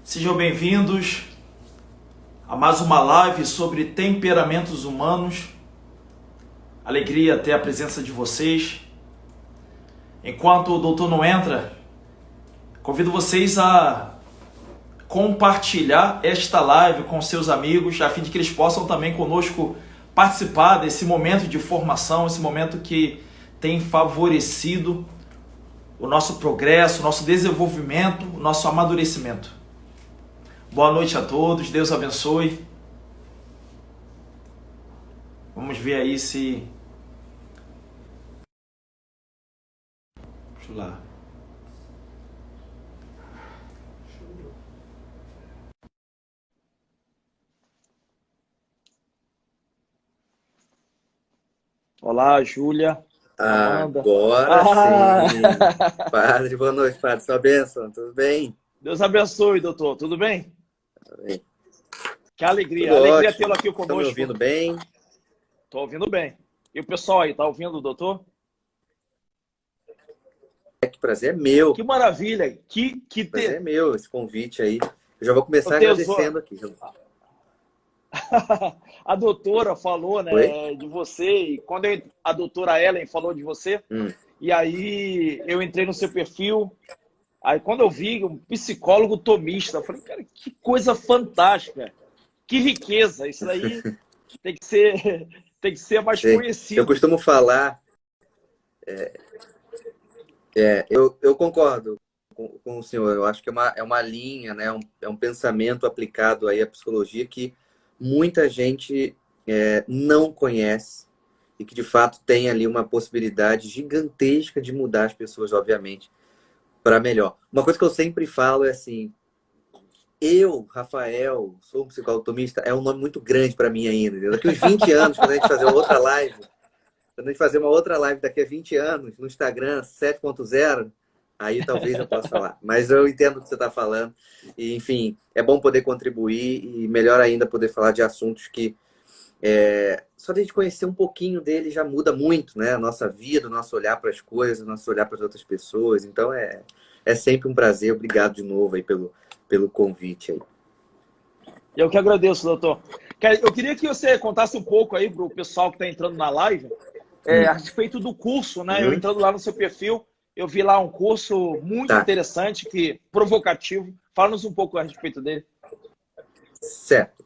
Sejam bem-vindos a mais uma live sobre temperamentos humanos. Alegria ter a presença de vocês. Enquanto o doutor não entra, convido vocês a compartilhar esta live com seus amigos, a fim de que eles possam também conosco participar desse momento de formação, esse momento que tem favorecido o nosso progresso, o nosso desenvolvimento, o nosso amadurecimento. Boa noite a todos, Deus abençoe. Vamos ver aí se... Deixa eu lá. Olá, Júlia. Amanda. Agora sim. Padre, boa noite, padre. Sua bênção, tudo bem? Deus abençoe, doutor. Tudo bem? Tudo bem. Que alegria. Tudo Alegria ótimo. tê-lo aqui conosco. Estão me ouvindo bem? Estou ouvindo bem. E o pessoal aí, tá ouvindo, doutor? Que prazer é meu. Que maravilha. Prazer é meu esse convite aí. Eu já vou começar Tesouro. agradecendo aqui. A doutora falou, né, de você, e quando a doutora Ellen falou de você, e aí eu entrei no seu perfil, aí quando eu vi um psicólogo tomista, eu falei, cara, que coisa fantástica, que riqueza, isso daí tem que ser mais conhecido. Eu costumo falar, eu concordo com o senhor, eu acho que é uma linha, né, é um pensamento aplicado aí à psicologia que muita gente não conhece e que, de fato, tem ali uma possibilidade gigantesca de mudar as pessoas, obviamente, para melhor. Uma coisa que eu sempre falo é assim, eu, Rafael, sou um psicólogo tomista, é um nome muito grande para mim ainda. Entendeu? Daqui uns 20 anos, quando a gente fazer uma outra live daqui a 20 anos, no Instagram 7.0, aí talvez eu possa falar. Mas eu entendo o que você está falando. E, enfim, é bom poder contribuir e melhor ainda poder falar de assuntos que só de a gente conhecer um pouquinho dele já muda muito, né? A nossa vida, o nosso olhar para as coisas, o nosso olhar para as outras pessoas. Então é sempre um prazer. Obrigado de novo aí pelo convite aí. Eu que agradeço, doutor. Eu queria que você contasse um pouco aí para o pessoal que está entrando na live a respeito do curso, né? Eu entrando lá no seu perfil, eu vi lá um curso muito interessante, provocativo. Fala-nos um pouco a respeito dele. Certo.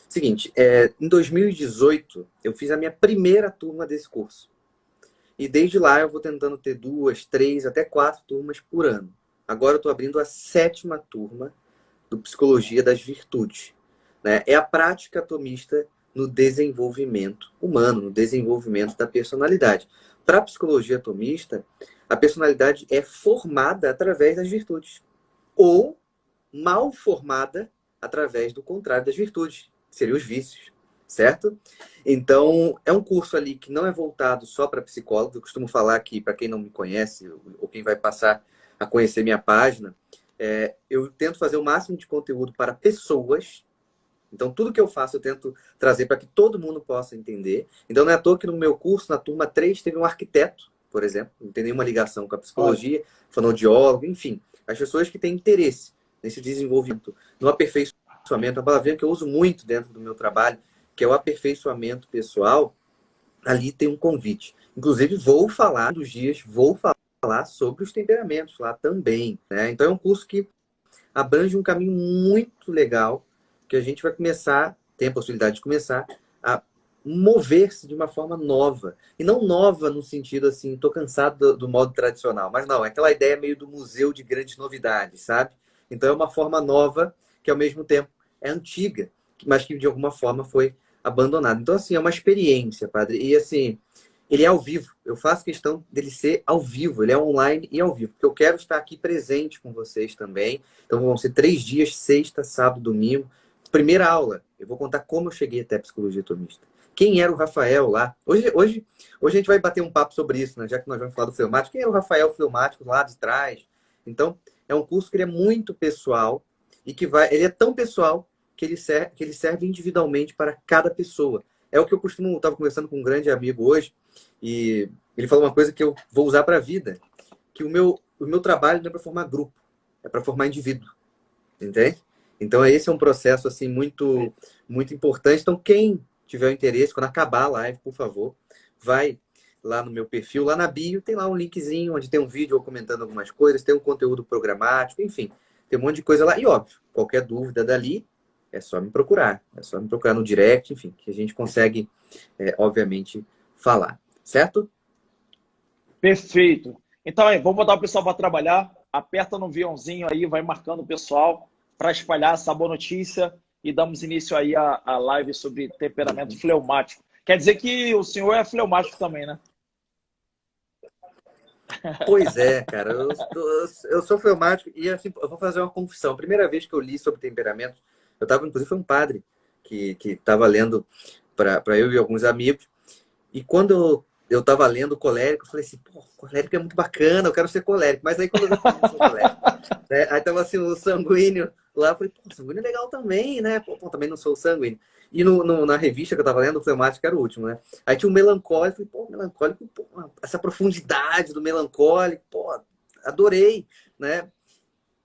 Seguinte, em 2018, eu fiz a minha primeira turma desse curso. E desde lá eu vou tentando ter 2, 3, até 4 turmas por ano. Agora eu estou abrindo a 7ª turma do Psicologia das Virtudes. Né? É a prática tomista no desenvolvimento humano, no desenvolvimento da personalidade. Para a psicologia tomista, a personalidade é formada através das virtudes. Ou mal formada através do contrário das virtudes, que seriam os vícios, certo? Então, é um curso ali que não é voltado só para psicólogos. Eu costumo falar que, para quem não me conhece, ou quem vai passar a conhecer minha página, eu tento fazer o máximo de conteúdo para pessoas. Então, tudo que eu faço, eu tento trazer para que todo mundo possa entender. Então, não é à toa que no meu curso, na turma 3, teve um arquiteto, por exemplo, não tem nenhuma ligação com a psicologia, fonoaudiólogo, enfim. As pessoas que têm interesse nesse desenvolvimento, no aperfeiçoamento, a palavrinha que eu uso muito dentro do meu trabalho, que é o aperfeiçoamento pessoal, ali tem um convite. Inclusive, vou falar sobre os temperamentos lá também. Né? Então, é um curso que abrange um caminho muito legal, que a gente vai começar, tem a possibilidade de começar a mover-se de uma forma nova. E não nova no sentido assim, tô cansado do modo tradicional, mas não, é aquela ideia meio do museu de grandes novidades, sabe? Então é uma forma nova que ao mesmo tempo é antiga, mas que de alguma forma foi abandonada. Então assim, é uma experiência, padre. E assim, ele é ao vivo. Eu faço questão dele ser ao vivo. Ele é online e ao vivo. Porque eu quero estar aqui presente com vocês também. Então vão ser 3 dias, sexta, sábado, domingo. Primeira aula, eu vou contar como eu cheguei até a psicologia tomista. Quem era o Rafael lá? Hoje a gente vai bater um papo sobre isso, né? Já que nós vamos falar do fleumático. Quem era o Rafael fleumático lá de trás? Então, é um curso que ele é muito pessoal e que ele é tão pessoal que ele serve individualmente para cada pessoa. É o que eu costumo, estava conversando com um grande amigo hoje, e ele falou uma coisa que eu vou usar para a vida, que o meu trabalho não é para formar grupo, é para formar indivíduo, entende? Então, esse é um processo assim muito importante. Então, quem tiver interesse, quando acabar a live, por favor, vai lá no meu perfil, lá na bio, tem lá um linkzinho onde tem um vídeo eu comentando algumas coisas, tem um conteúdo programático, enfim, tem um monte de coisa lá. E, óbvio, qualquer dúvida dali, é só me procurar. É só me procurar no direct, enfim, que a gente consegue, obviamente, falar. Certo? Perfeito. Então, aí, vamos botar o pessoal para trabalhar. Aperta no aviãozinho aí, vai marcando o pessoal para espalhar essa boa notícia e damos início aí à live sobre temperamento fleumático. Quer dizer que o senhor é fleumático também, né? Pois é, cara. Eu sou fleumático e assim, eu vou fazer uma confissão. A primeira vez que eu li sobre temperamento, eu estava, inclusive, foi um padre que estava lendo para eu e alguns amigos. E quando eu estava lendo colérico, eu falei assim, pô, colérico é muito bacana, eu quero ser colérico. Mas aí quando eu vi que eu não sou colérico, né? Aí tava assim, o sanguíneo lá, eu falei, pô, sanguíneo é legal também, né? Pô, também não sou sanguíneo. E na revista que eu tava lendo, o fleumático era o último, né? Aí tinha o melancólico, eu falei, pô, melancólico, pô, essa profundidade do melancólico, pô, adorei, né?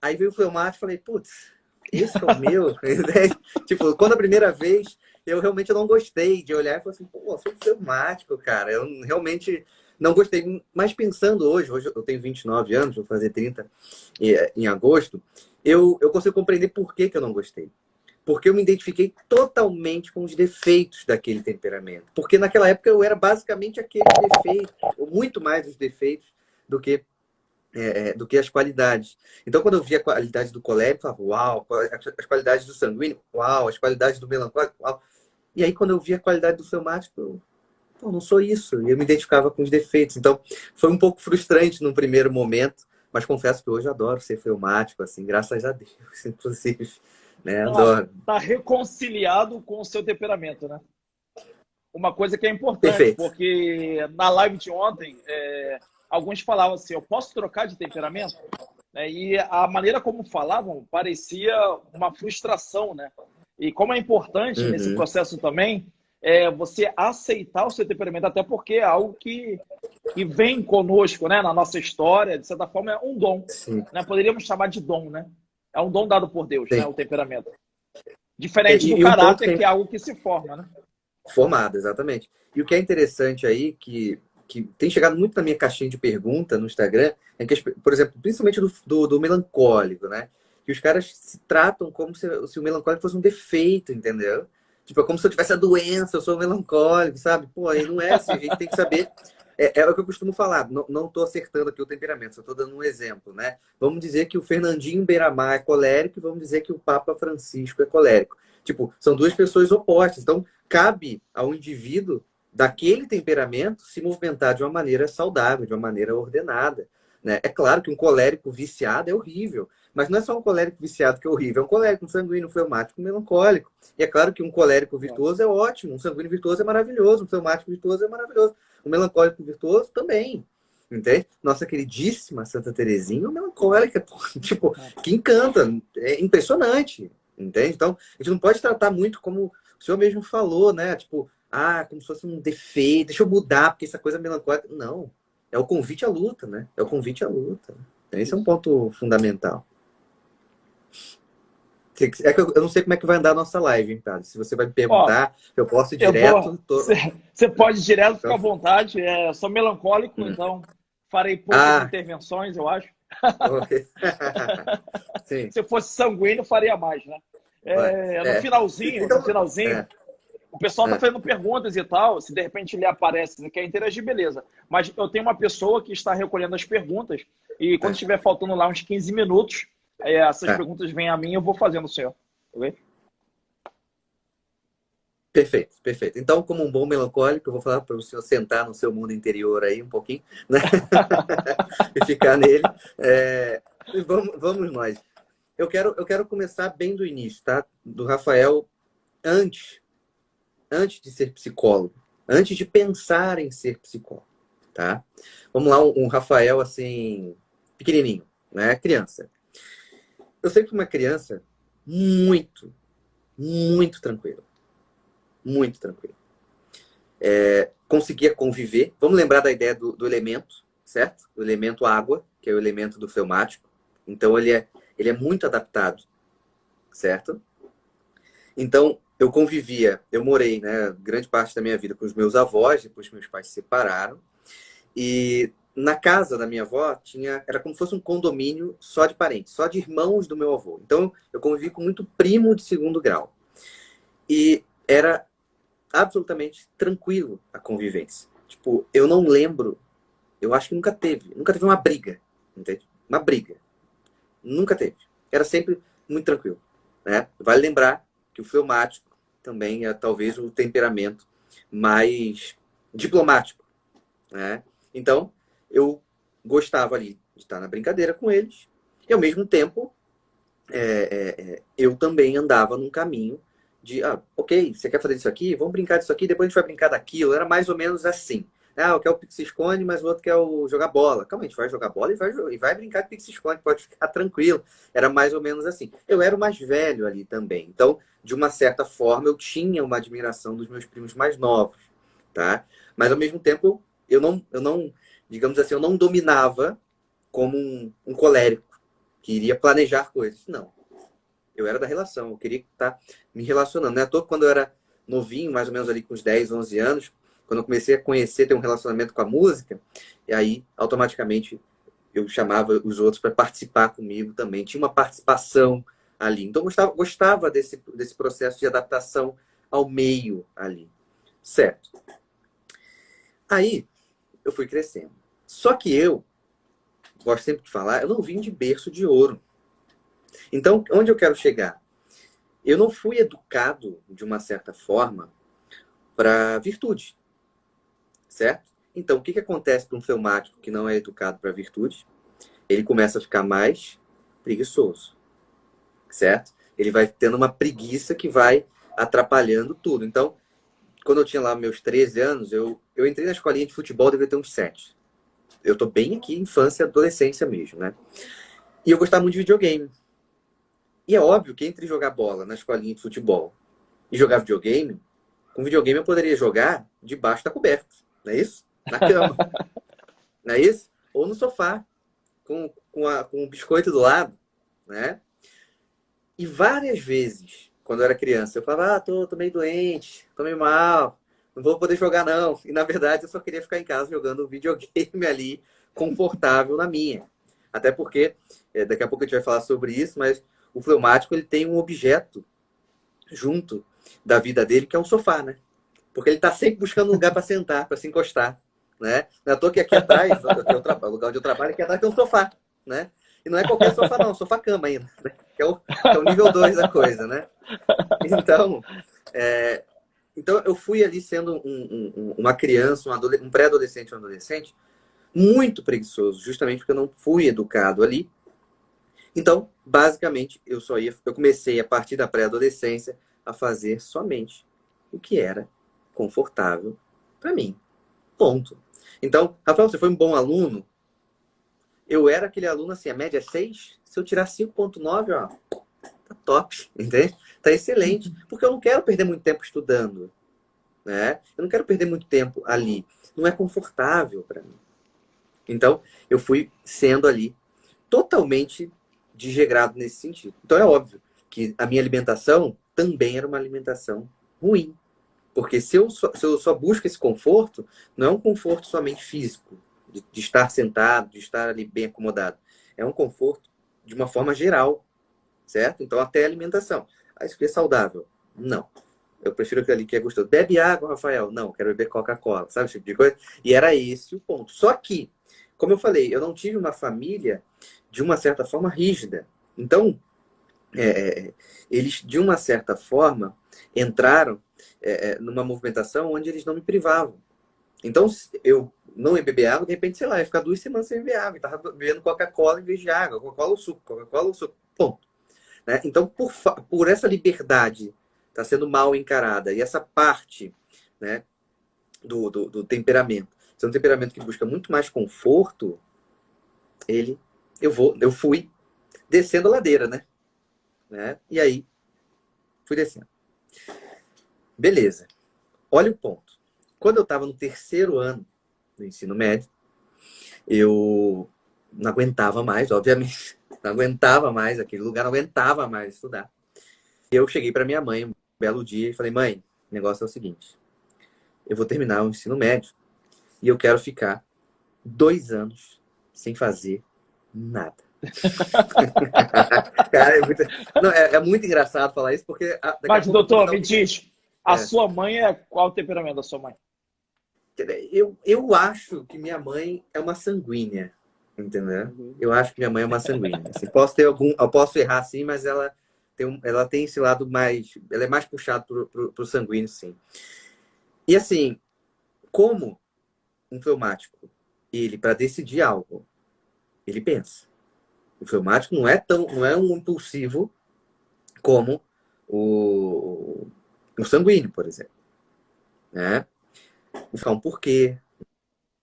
Aí veio o fleumático, falei, putz, esse que é o meu. Né? Tipo, quando a primeira vez, eu realmente não gostei de olhar e falei assim, pô, eu sou fleumático, cara. Eu realmente não gostei. Mas pensando hoje eu tenho 29 anos, vou fazer 30 em agosto, eu consigo compreender por que eu não gostei. Porque eu me identifiquei totalmente com os defeitos daquele temperamento. Porque naquela época eu era basicamente aquele defeito, ou muito mais os defeitos do que do que as qualidades. Então, quando eu via a qualidade do colérico, eu falava, uau, as qualidades do sanguíneo, uau, as qualidades do melancólico, uau. E aí, quando eu via a qualidade do fleumático, eu, pô, não sou isso. E eu me identificava com os defeitos. Então, foi um pouco frustrante num primeiro momento, mas confesso que hoje eu adoro ser fleumático, assim, graças a Deus, inclusive. Né? Adoro. Tá reconciliado com o seu temperamento, né? Uma coisa que é importante, Perfeito. porque na live de ontem, alguns falavam assim, eu posso trocar de temperamento? E a maneira como falavam parecia uma frustração, né? E como é importante nesse Uhum. processo também, você aceitar o seu temperamento, até porque é algo que vem conosco, né? Na nossa história, de certa forma, é um dom. Né? Poderíamos chamar de dom, né? É um dom dado por Deus, né? Sim. O temperamento. Diferente do Um ponto caráter, que é algo que se forma, né? Formado, exatamente. E o que é interessante aí, que tem chegado muito na minha caixinha de pergunta no Instagram, é que, por exemplo, principalmente do melancólico, né? Que os caras se tratam como se o melancólico fosse um defeito, entendeu? Tipo, é como se eu tivesse a doença, eu sou melancólico, sabe? Pô, aí não é assim, a gente tem que saber. É o que eu costumo falar, não estou acertando aqui o temperamento, só estou dando um exemplo, né? Vamos dizer que o Fernandinho Beiramar é colérico e vamos dizer que o Papa Francisco é colérico. Tipo, são duas pessoas opostas. Então, cabe ao indivíduo daquele temperamento se movimentar de uma maneira saudável, de uma maneira ordenada. Né? É claro que um colérico viciado é horrível, mas não é só um colérico viciado que é horrível, é um colérico, um sanguíneo, um fleumático, um melancólico. E é claro que um colérico virtuoso é ótimo, um sanguíneo virtuoso é maravilhoso, um fleumático virtuoso é maravilhoso, um melancólico virtuoso também. Entende? Nossa queridíssima Santa Teresinha, melancólica, tipo, que encanta, é impressionante, entende? Então, a gente não pode tratar muito como o senhor mesmo falou, né? Tipo, como se fosse um defeito, deixa eu mudar, porque essa coisa é melancólica. Não. É o convite à luta, né? É o convite à luta. Esse é um ponto fundamental. É que eu não sei como é que vai andar a nossa live, hein, cara? Se você vai me Ó, perguntar, eu posso ir eu vou. direto. Você pode ir direto, ficar à Então, vontade. Eu sou melancólico, então farei poucas Ah, intervenções, eu acho. ok. Sim, Se eu fosse sanguíneo, faria mais, né? vai. No finalzinho, no Então, finalzinho, o pessoal tá é, fazendo perguntas e tal. Se de repente ele aparece, né, quer interagir, beleza. Mas eu tenho uma pessoa que está recolhendo as perguntas e quando estiver faltando lá uns 15 minutos, essas é. perguntas vêm a mim e eu vou fazendo, senhor. Ok? Perfeito, perfeito. Então, como um bom melancólico, eu vou falar para o senhor sentar no seu mundo interior aí um pouquinho, né? E ficar nele. E vamos nós. Eu quero começar bem do início, tá? Do Rafael, antes de ser psicólogo, antes de pensar em ser psicólogo, tá? Vamos lá, um Rafael, assim, pequenininho, né? Criança. Eu sempre fui uma criança muito, muito tranquilo. Muito tranquilo. Conseguia conviver. Vamos lembrar da ideia do elemento, certo? O elemento água, que é o elemento do fleumático. Então, ele é muito adaptado, certo? Então, eu convivia, eu morei, né, grande parte da minha vida com os meus avós, depois meus pais se separaram. E na casa da minha avó era como se fosse um condomínio só de parentes, só de irmãos do meu avô. Então, eu convivi com muito primo de segundo grau. E era absolutamente tranquilo a convivência. Tipo, eu não lembro, eu acho que nunca teve uma briga, entende? Uma briga. Nunca teve. Era sempre muito tranquilo, né? Vale lembrar que o fleumático também é talvez o temperamento mais diplomático, né? Então, eu gostava ali de estar na brincadeira com eles e, ao mesmo tempo, eu também andava num caminho de, ok, você quer fazer isso aqui? Vamos brincar disso aqui, depois a gente vai brincar daquilo. Era mais ou menos assim. Eu quero o pique-esconde, mas o outro quer o jogar bola. Calma, a gente vai jogar bola e vai brincar de pique-esconde, pode ficar tranquilo. Era mais ou menos assim. Eu era o mais velho ali também. Então, de uma certa forma, eu tinha uma admiração dos meus primos mais novos, tá? Mas, ao mesmo tempo, eu não digamos assim, eu não dominava como um colérico que iria planejar coisas. Não. Eu era da relação, eu queria estar me relacionando. Não é à toa que quando eu era novinho, mais ou menos ali com uns 10, 11 anos, quando eu comecei a conhecer, ter um relacionamento com a música, e aí, automaticamente, eu chamava os outros para participar comigo também. Tinha uma participação ali. Então, eu gostava desse processo de adaptação ao meio ali. Certo. Aí, eu fui crescendo. Só que eu, gosto sempre de falar, eu não vim de berço de ouro. Então, onde eu quero chegar? Eu não fui educado, de uma certa forma, para virtude, certo? Então, o que acontece para um fleumático que não é educado para virtude? Ele começa a ficar mais preguiçoso, certo? Ele vai tendo uma preguiça que vai atrapalhando tudo. Então, quando eu tinha lá meus 13 anos, eu entrei na escolinha de futebol, devia ter uns 7. Eu tô bem aqui, infância e adolescência mesmo, né? E eu gostava muito de videogame. E é óbvio que entre jogar bola na escolinha de futebol e jogar videogame, com videogame eu poderia jogar debaixo da coberta, não é isso? Na cama, não é isso? Ou no sofá, com o biscoito do lado, né? E várias vezes, quando eu era criança, eu falava, tô meio doente, tô meio mal, não vou poder jogar não. E na verdade eu só queria ficar em casa jogando videogame ali, confortável na minha. Até porque, daqui a pouco a gente vai falar sobre isso, mas o fleumático ele tem um objeto junto da vida dele, que é um sofá, né? Porque ele está sempre buscando um lugar para sentar, para se encostar, né? Não é à toa que aqui atrás, o lugar onde eu trabalho, aqui atrás tem um sofá, né? E não é qualquer sofá não, sofá-cama ainda, né? Que é o nível 2 da coisa, né? Então, então eu fui ali sendo uma criança, um pré-adolescente, um adolescente, muito preguiçoso, justamente porque eu não fui educado ali. Então, basicamente, eu comecei a partir da pré-adolescência a fazer somente o que era confortável para mim. Ponto. Então, Rafael, você foi um bom aluno? Eu era aquele aluno assim, a média é 6. Se eu tirar 5,9, ó, tá top, entende? Tá excelente, porque eu não quero perder muito tempo estudando, né? Eu não quero perder muito tempo ali. Não é confortável para mim. Então, eu fui sendo ali totalmente desregrado nesse sentido. Então, é óbvio que a minha alimentação também era uma alimentação ruim. Porque se eu só busco esse conforto, não é um conforto somente físico, de estar sentado, de estar ali bem acomodado. É um conforto de uma forma geral, certo? Então, até a alimentação. Isso aqui é saudável? Não. Eu prefiro aquele ali que é gostoso. Bebe água, Rafael? Não, quero beber Coca-Cola, sabe esse tipo de coisa? E era esse o ponto. Só que, como eu falei, eu não tive uma família de uma certa forma rígida. Então, eles, de uma certa forma, entraram numa movimentação onde eles não me privavam. Então, eu não ia beber água, de repente, sei lá, ia ficar 2 semanas sem beber água. Eu tava bebendo Coca-Cola em vez de água. Coca-Cola ou suco. Ponto. Né? Então, por essa liberdade estar sendo mal encarada e essa parte, né, do temperamento, ser um temperamento que busca muito mais conforto, eu fui descendo a ladeira, né? E aí Fui descendo. Beleza. Olha o ponto. Quando eu estava no terceiro ano do ensino médio, eu não aguentava mais, obviamente. Não aguentava mais aquele lugar, não aguentava mais estudar. Eu cheguei para minha mãe um belo dia e falei, mãe, o negócio é o seguinte. Eu vou terminar o ensino médio e eu quero ficar 2 anos sem fazer nada. Cara, é muito engraçado falar isso, porque... Mas, doutor, me diz, a sua mãe é qual o temperamento da sua mãe? Eu acho que minha mãe é uma sanguínea, entendeu? Eu acho que minha mãe é uma sanguínea. Assim, eu posso errar sim, mas ela tem esse lado mais... Ela é mais puxada pro sanguíneo, sim. E assim, como um fleumático, ele, para decidir algo, ele pensa. O fleumático não é um impulsivo como o sanguíneo, por exemplo. Né? Buscar um porquê,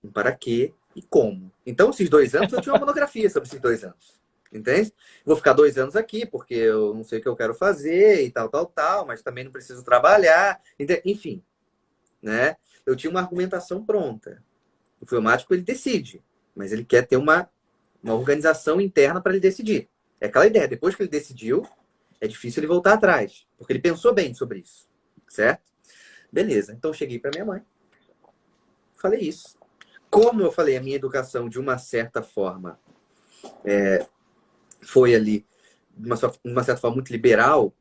um para quê e como. Então, esses 2 anos, eu tinha uma monografia sobre esses 2 anos. Entende? Vou ficar 2 anos aqui, porque eu não sei o que eu quero fazer e tal, mas também não preciso trabalhar. Enfim, né? Eu tinha uma argumentação pronta. O fleumático, ele decide, mas ele quer ter uma organização interna para ele decidir. É aquela ideia. Depois que ele decidiu, é difícil ele voltar atrás, porque ele pensou bem sobre isso. Certo? Beleza. Então, eu cheguei para minha mãe. Falei isso. Como eu falei, a minha educação, de uma certa forma, foi ali, de uma certa forma, muito liberal,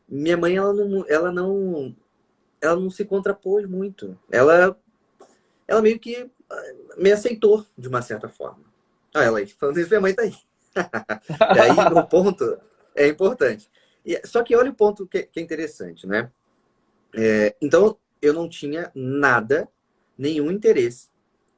minha mãe, ela não se contrapôs muito. Ela meio que me aceitou, de uma certa forma. Ela aí, falando isso, minha mãe tá aí. E aí, o ponto é importante. Só que olha o ponto que é interessante, né? Então, eu não tinha nenhum interesse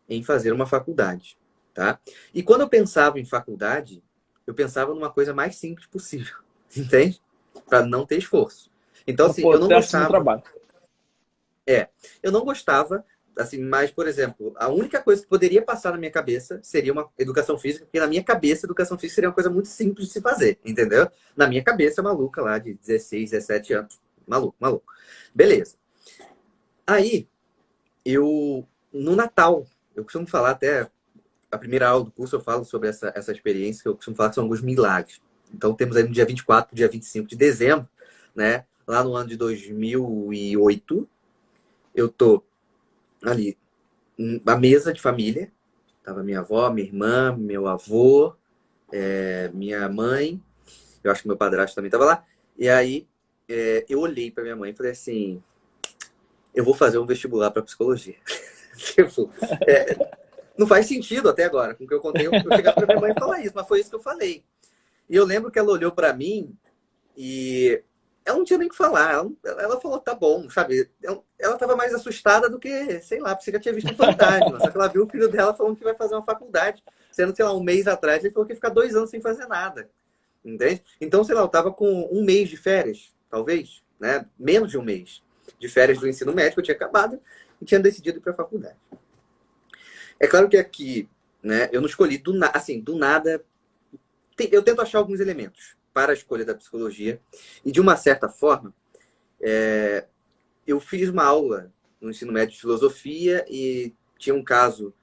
em fazer uma faculdade, tá? E quando eu pensava em faculdade, eu pensava numa coisa mais simples possível, entende? Para não ter esforço. Então, assim, eu não gostava... trabalho. Eu não gostava, assim, mas, por exemplo, a única coisa que poderia passar na minha cabeça seria uma educação física, porque na minha cabeça, educação física seria uma coisa muito simples de se fazer, entendeu? Na minha cabeça, maluca lá, de 16, 17 anos. Maluco. Beleza. Aí, no Natal, eu costumo falar até, a primeira aula do curso eu falo sobre essa experiência, que eu costumo falar que são alguns milagres. Então, temos aí no dia 24, dia 25 de dezembro, né? Lá no ano de 2008, eu tô ali, na mesa de família, tava minha avó, minha irmã, meu avô, minha mãe, eu acho que meu padrasto também tava lá. E aí, eu olhei para minha mãe e falei assim, eu vou fazer um vestibular para psicologia. Tipo, não faz sentido até agora, com o que eu contei, eu chegar para minha mãe e falar isso, mas foi isso que eu falei. E eu lembro que ela olhou para mim e ela não tinha nem o que falar. Ela falou, tá bom, sabe? Ela estava mais assustada do que, sei lá, porque já tinha visto um fantasma. Só que ela viu o filho dela falando que vai fazer uma faculdade. Sendo, sei lá, um mês atrás, ele falou que ia ficar 2 anos sem fazer nada. Entende? Então, sei lá, eu tava com 1 mês de férias, talvez, né? Menos de 1 mês de férias do ensino médio, eu tinha acabado e tinha decidido ir para a faculdade. É claro que aqui, né, eu não escolhi do nada. Eu tento achar alguns elementos para a escolha da psicologia e, de uma certa forma, eu fiz uma aula no ensino médio de filosofia e tinha um caso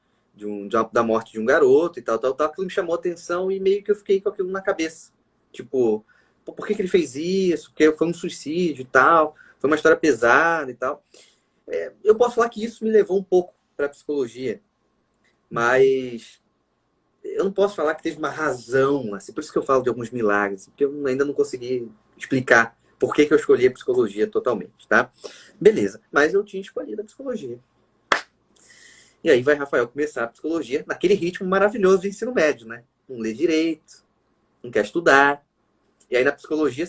da morte de um garoto e tal, aquilo me chamou a atenção e meio que eu fiquei com aquilo na cabeça. Tipo, por que ele fez isso? Porque foi um suicídio e tal, foi uma história pesada e tal. Eu posso falar que isso me levou um pouco para a psicologia, mas eu não posso falar que teve uma razão, assim, por isso que eu falo de alguns milagres, porque eu ainda não consegui explicar por que eu escolhi a psicologia totalmente, tá? Beleza, mas eu tinha escolhido a psicologia. E aí vai Rafael começar a psicologia naquele ritmo maravilhoso de ensino médio, né? Não lê direito, não quer estudar. E aí na psicologia,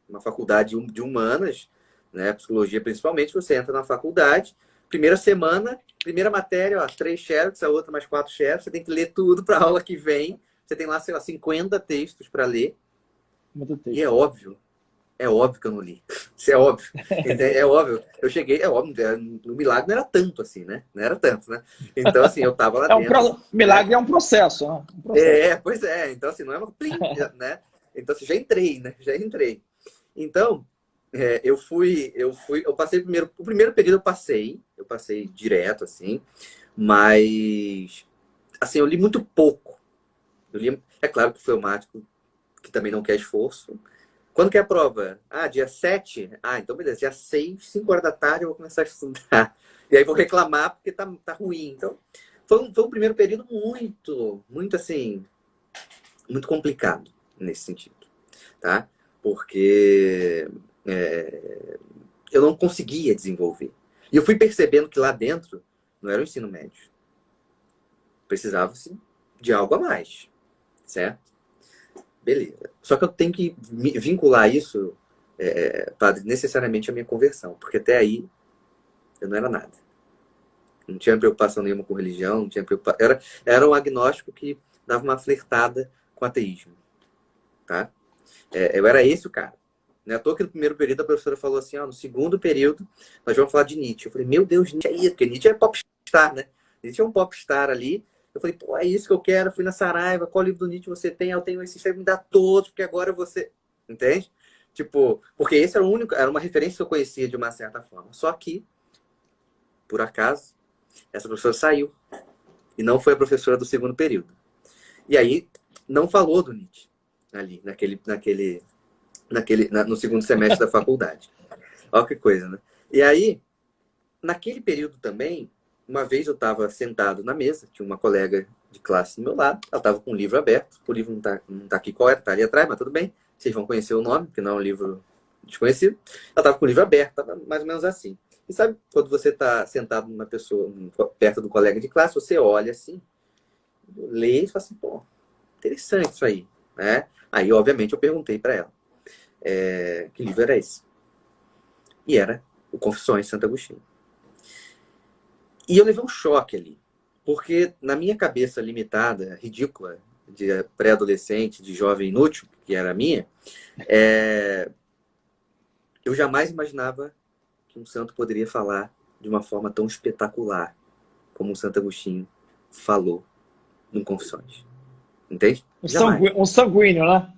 uma faculdade de humanas, né? Psicologia principalmente, você entra na faculdade, primeira semana, primeira matéria, ó, 3 xerox, a outra mais 4 xerox, você tem que ler tudo para a aula que vem. Você tem lá, sei lá, 50 textos para ler. Muito texto. E é óbvio que eu não li. Isso é óbvio. É óbvio. Eu cheguei, é óbvio, o milagre não era tanto assim, né? Não era tanto, né? Então, assim, eu tava lá dentro. Milagre é um processo, né? Pois é. Então, assim, não é uma plim, né? Então, assim, já entrei, né? Já entrei. Então, Eu passei o primeiro período eu passei direto, assim, mas, assim, eu li muito pouco. É claro que o fleumático, que também não quer esforço. Quando que é a prova? Ah, dia 7. Ah, então beleza, dia 6, 5 horas da tarde eu vou começar a estudar. E aí vou reclamar porque tá ruim. Então, foi um primeiro período muito assim, muito complicado nesse sentido, tá? Porque eu não conseguia desenvolver. E eu fui percebendo que lá dentro não era o ensino médio. Precisava-se de algo a mais, certo? Beleza. Só que eu tenho que vincular isso, padre, necessariamente a minha conversão. Porque até aí eu não era nada. Não tinha preocupação nenhuma com religião, não tinha preocupação. Era um agnóstico que dava uma flertada com ateísmo. Tá? Eu era esse o cara. Não é à toa que no primeiro período a professora falou assim, ó, no segundo período nós vamos falar de Nietzsche. Eu falei, meu Deus, Nietzsche é isso, porque Nietzsche é popstar, né? Nietzsche é um popstar ali. Eu falei, pô, é isso que eu quero. Fui na Saraiva, qual livro do Nietzsche você tem? Eu tenho esse, você me dá todos, porque agora você... Entende? Tipo, porque esse era o único, era uma referência que eu conhecia de uma certa forma. Só que, por acaso, essa professora saiu. E não foi a professora do segundo período. E aí, não falou do Nietzsche ali, no segundo semestre da faculdade. Olha que coisa, né? E aí, naquele período também, uma vez eu estava sentado na mesa, tinha uma colega de classe do meu lado, ela estava com o livro aberto, o livro não tá aqui qual era, tá ali atrás, mas tudo bem, vocês vão conhecer o nome, porque não é um livro desconhecido. Ela estava com o livro aberto, estava mais ou menos assim. E sabe, quando você está sentado numa pessoa, perto do colega de classe, você olha assim, lê e fala assim, pô, interessante isso aí, né? Aí, obviamente, eu perguntei para ela, que livro era esse? E era o Confissões de Santo Agostinho. E eu levei um choque ali, porque na minha cabeça limitada, ridícula, de pré-adolescente, de jovem inútil, que era a minha, eu jamais imaginava que um santo poderia falar de uma forma tão espetacular como o Santo Agostinho falou no Confissões. Entende? Jamais. Um sanguíneo, né?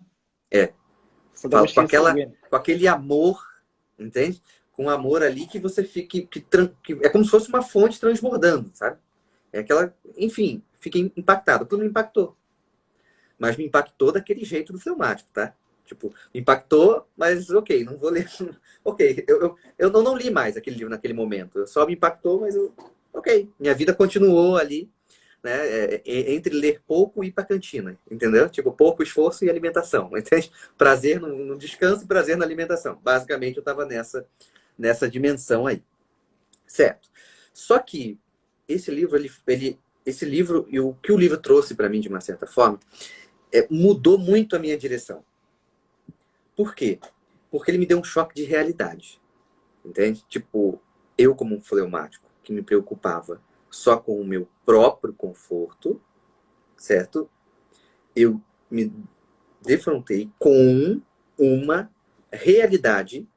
Santo Com, Agostinho sanguíneo. com aquele amor, entende? Com um amor ali que você fica. Que é como se fosse uma fonte transbordando, sabe? É aquela. Enfim, fica impactado. Aquilo me impactou. Mas me impactou daquele jeito do fleumático, tá? Tipo, me impactou, mas ok, não vou ler. Ok, eu não li mais aquele livro naquele momento. Só me impactou, mas ok, minha vida continuou ali, né? Entre ler pouco e ir pra cantina, entendeu? Tipo, pouco esforço e alimentação, entende? Prazer no descanso e prazer na alimentação. Basicamente, eu tava nessa dimensão aí. Certo. Só que esse livro, esse livro, e o que o livro trouxe para mim, de uma certa forma, mudou muito a minha direção. Por quê? Porque ele me deu um choque de realidade. Entende? Tipo, eu como um fleumático que me preocupava só com o meu próprio conforto, certo? Eu me defrontei com uma realidade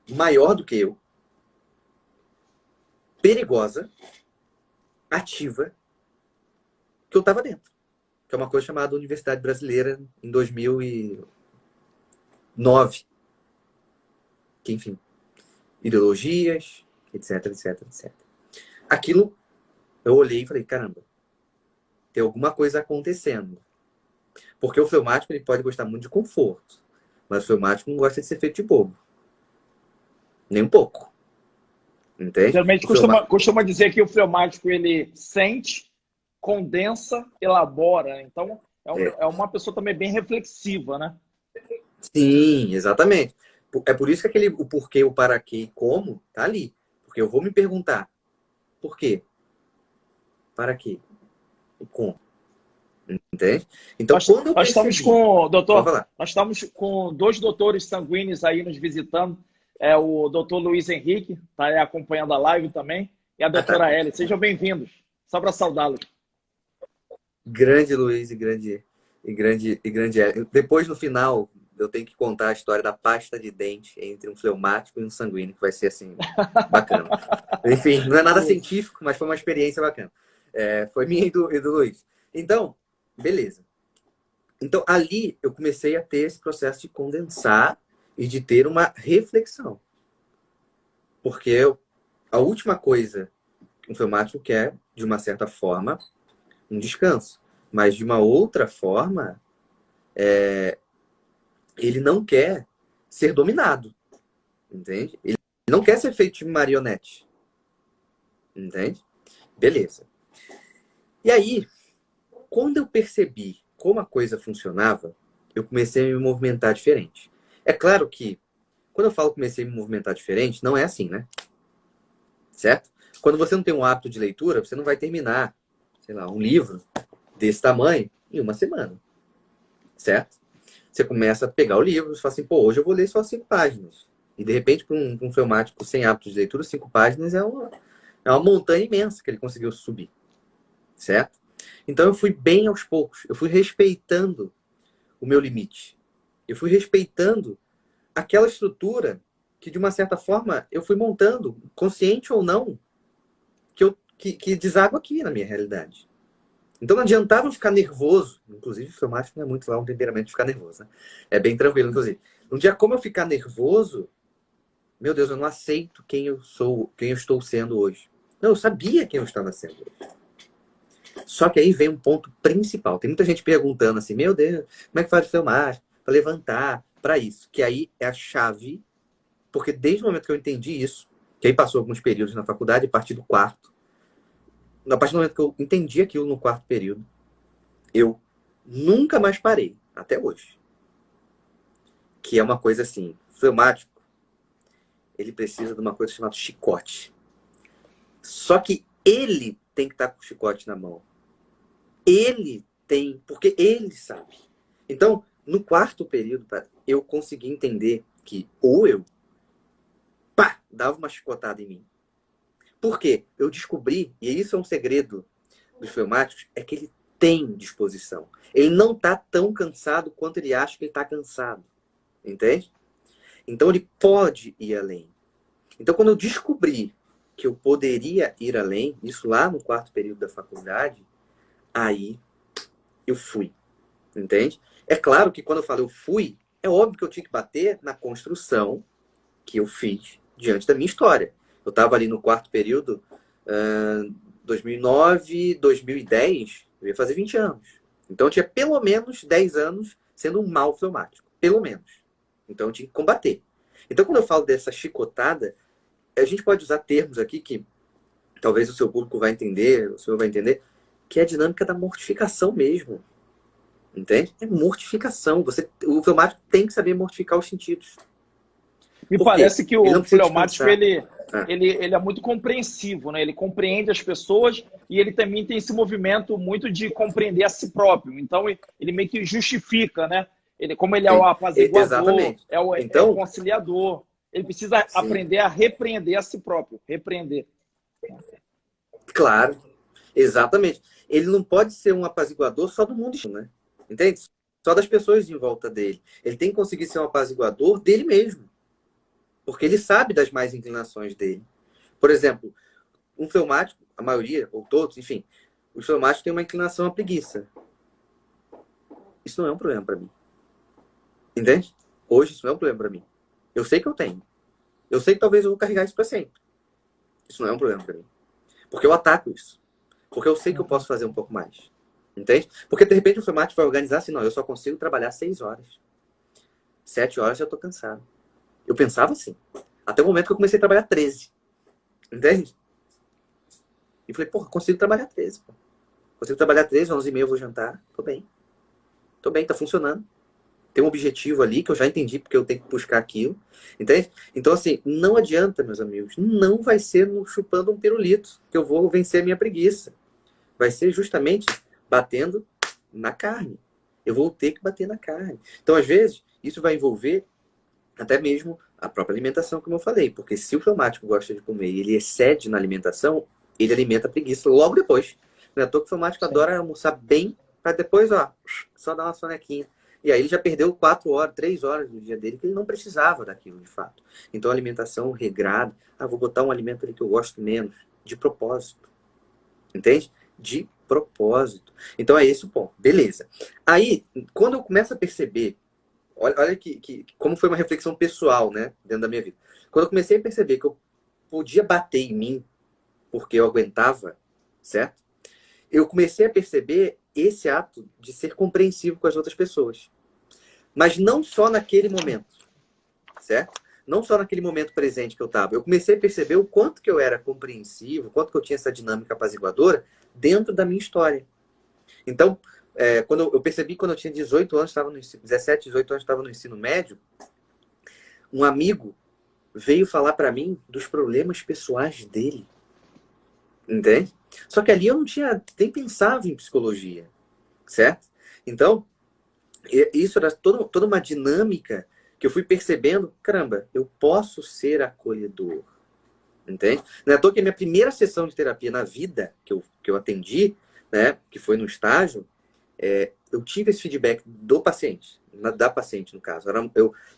maior do que eu, perigosa, ativa, que eu estava dentro. Que é uma coisa chamada Universidade Brasileira em 2009. Que, enfim, ideologias, etc, etc, etc. Aquilo, eu olhei e falei, caramba, tem alguma coisa acontecendo. Porque o fleumático, ele pode gostar muito de conforto, mas o fleumático não gosta de ser feito de bobo. Nem um pouco. Entende? Geralmente costuma dizer que o fleumático ele sente, condensa, elabora. Então, é uma pessoa também bem reflexiva, né? Sim, exatamente. É por isso que o porquê, o para quê e como tá ali. Porque eu vou me perguntar por quê, para quê e como. Entende? Então, quando eu Nós estamos percebi... com, Pode doutor, falar. nós estamos com dois doutores sanguíneos aí nos visitando. É o doutor Luiz Henrique, está aí acompanhando a live também, e a Ah, tá. doutora Ellie. Sejam bem-vindos. Só para saudá-los. Grande Luiz e grande. Depois, no final, eu tenho que contar a história da pasta de dente entre um fleumático e um sanguíneo, que vai ser assim, bacana. Enfim, não é nada científico, mas foi uma experiência bacana. Foi minha e do Luiz. Então, beleza. Então, ali eu comecei a ter esse processo de condensar e de ter uma reflexão. Porque a última coisa que um fleumático quer, de uma certa forma, um descanso. Mas de uma outra forma, ele não quer ser dominado. Entende? Ele não quer ser feito de marionete. Entende? Beleza. E aí, quando eu percebi como a coisa funcionava, eu comecei a me movimentar diferente. É claro que, quando eu falo comecei a me movimentar diferente, não é assim, né? Certo? Quando você não tem um hábito de leitura, você não vai terminar, sei lá, um livro desse tamanho em uma semana. Certo? Você começa a pegar o livro e fala assim, pô, hoje eu vou ler só 5 páginas. E, de repente, para um fleumático sem hábito de leitura, 5 páginas é uma montanha imensa que ele conseguiu subir. Certo? Então, eu fui bem aos poucos. Eu fui respeitando o meu limite. Eu fui respeitando aquela estrutura que, de uma certa forma, eu fui montando, consciente ou não, que deságua aqui na minha realidade. Então não adiantava eu ficar nervoso. Inclusive, o fleumático não é muito lá um temperamento de ficar nervoso, né? É bem tranquilo, inclusive. Não tinha como eu ficar nervoso. Meu Deus, eu não aceito quem eu sou, quem eu estou sendo hoje. Não, eu sabia quem eu estava sendo hoje. Só que aí vem um ponto principal. Tem muita gente perguntando assim, meu Deus, como é que faz o fleumático? Para levantar, para isso. Que aí é a chave, porque desde o momento que eu entendi isso, que aí passou alguns períodos na faculdade, a partir do quarto, a partir do momento que eu entendi aquilo no quarto período, eu nunca mais parei, até hoje. Que é uma coisa assim, fleumático, ele precisa de uma coisa chamada chicote. Só que ele tem que estar com o chicote na mão. Ele tem, porque ele sabe. Então, no quarto período, eu consegui entender que ou eu, dava uma chicotada em mim. Por quê? Eu descobri, e isso é um segredo dos fleumáticos, é que ele tem disposição. Ele não está tão cansado quanto ele acha que ele está cansado. Entende? Então ele pode ir além. Então quando eu descobri que eu poderia ir além, isso lá no quarto período da faculdade, aí eu fui. Entende? É claro que quando eu falo eu fui, é óbvio que eu tinha que bater na construção que eu fiz diante da minha história. Eu estava ali no quarto período, 2009, 2010, eu ia fazer 20 anos. Então eu tinha pelo menos 10 anos sendo um mau fleumático. Pelo menos. Então eu tinha que combater. Então quando eu falo dessa chicotada, a gente pode usar termos aqui que talvez o seu público vai entender, o senhor vai entender, que é a dinâmica da mortificação mesmo. Entende? É mortificação. O fleumático tem que saber mortificar os sentidos. Me parece que o fleumático ele é muito compreensivo, né? Ele compreende as pessoas e ele também tem esse movimento muito de compreender a si próprio. Então ele meio que justifica, né? Como ele é o apaziguador, é o conciliador, ele precisa aprender a repreender a si próprio. Repreender. Claro, exatamente. Ele não pode ser um apaziguador só do mundo, né? Entende? Só das pessoas em volta dele. Ele tem que conseguir ser um apaziguador dele mesmo. Porque ele sabe das mais inclinações dele. Por exemplo, um fleumático, a maioria, ou todos, enfim, os fleumáticos têm uma inclinação à preguiça. Isso não é um problema para mim. Entende? Hoje isso não é um problema para mim. Eu sei que eu tenho. Eu sei que talvez eu vou carregar isso para sempre. Isso não é um problema para mim. Porque eu ataco isso. Porque eu sei que eu posso fazer um pouco mais. Entende? Porque de repente o fleumático vai organizar assim, não, eu só consigo trabalhar 6 horas. 7 horas já estou cansado. Eu pensava assim. Até o momento que eu comecei a trabalhar 13. Entende? E falei, porra, consigo trabalhar 13. Pô. Consigo trabalhar 13, 11h30 eu vou jantar. Tô bem. Tô bem, tá funcionando. Tem um objetivo ali que eu já entendi porque eu tenho que buscar aquilo. Entende? Então, assim, não adianta, meus amigos. Não vai ser chupando um pirulito que eu vou vencer a minha preguiça. Vai ser justamente batendo na carne. Eu vou ter que bater na carne. Então, às vezes, isso vai envolver até mesmo a própria alimentação, como eu falei. Porque se o fleumático gosta de comer e ele excede na alimentação, ele alimenta a preguiça logo depois. Não é à toa que o fleumático adora almoçar bem, para depois, ó, só dar uma sonequinha. E aí ele já perdeu 4 horas, 3 horas do dia dele, que ele não precisava daquilo, de fato. Então, a alimentação regrada, vou botar um alimento ali que eu gosto menos, de propósito. Entende? De propósito. Então, é esse o ponto. Beleza. Aí, quando eu começo a perceber olha como foi uma reflexão pessoal, né, dentro da minha vida. Quando eu comecei a perceber que eu podia bater em mim porque eu aguentava, certo? Eu comecei a perceber esse ato de ser compreensivo com as outras pessoas. Mas não só naquele momento, certo? Não só naquele momento presente que eu estava. Eu comecei a perceber o quanto que eu era compreensivo, o quanto que eu tinha essa dinâmica apaziguadora dentro da minha história. Então, quando eu percebi, quando eu tinha 18 anos, estava no ensino, 17, 18 anos, estava no ensino médio, um amigo veio falar para mim dos problemas pessoais dele. Entende? Só que ali eu não tinha, nem pensava em psicologia, certo? Então, isso era toda uma dinâmica que eu fui percebendo, caramba, eu posso ser acolhedor, entende? Não é à toa que a minha primeira sessão de terapia na vida que eu atendi, né, que foi no estágio, eu tive esse feedback do paciente, da paciente, no caso.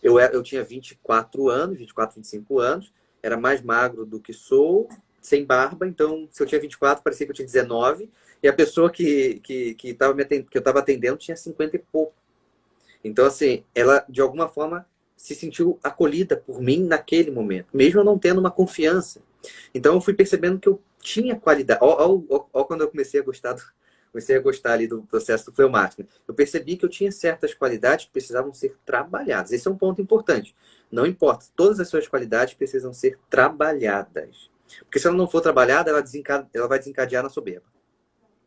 Eu tinha 24 anos, 24, 25 anos, era mais magro do que sou, sem barba, então se eu tinha 24, parecia que eu tinha 19, e a pessoa que eu estava atendendo tinha 50 e pouco. Então, assim, ela, de alguma forma, se sentiu acolhida por mim naquele momento, mesmo eu não tendo uma confiança. Então, eu fui percebendo que eu tinha qualidade. Ó, quando eu comecei a gostar ali do processo do fleumático. Eu percebi que eu tinha certas qualidades que precisavam ser trabalhadas. Esse é um ponto importante. Não importa, todas as suas qualidades precisam ser trabalhadas. Porque se ela não for trabalhada, ela vai desencadear na soberba.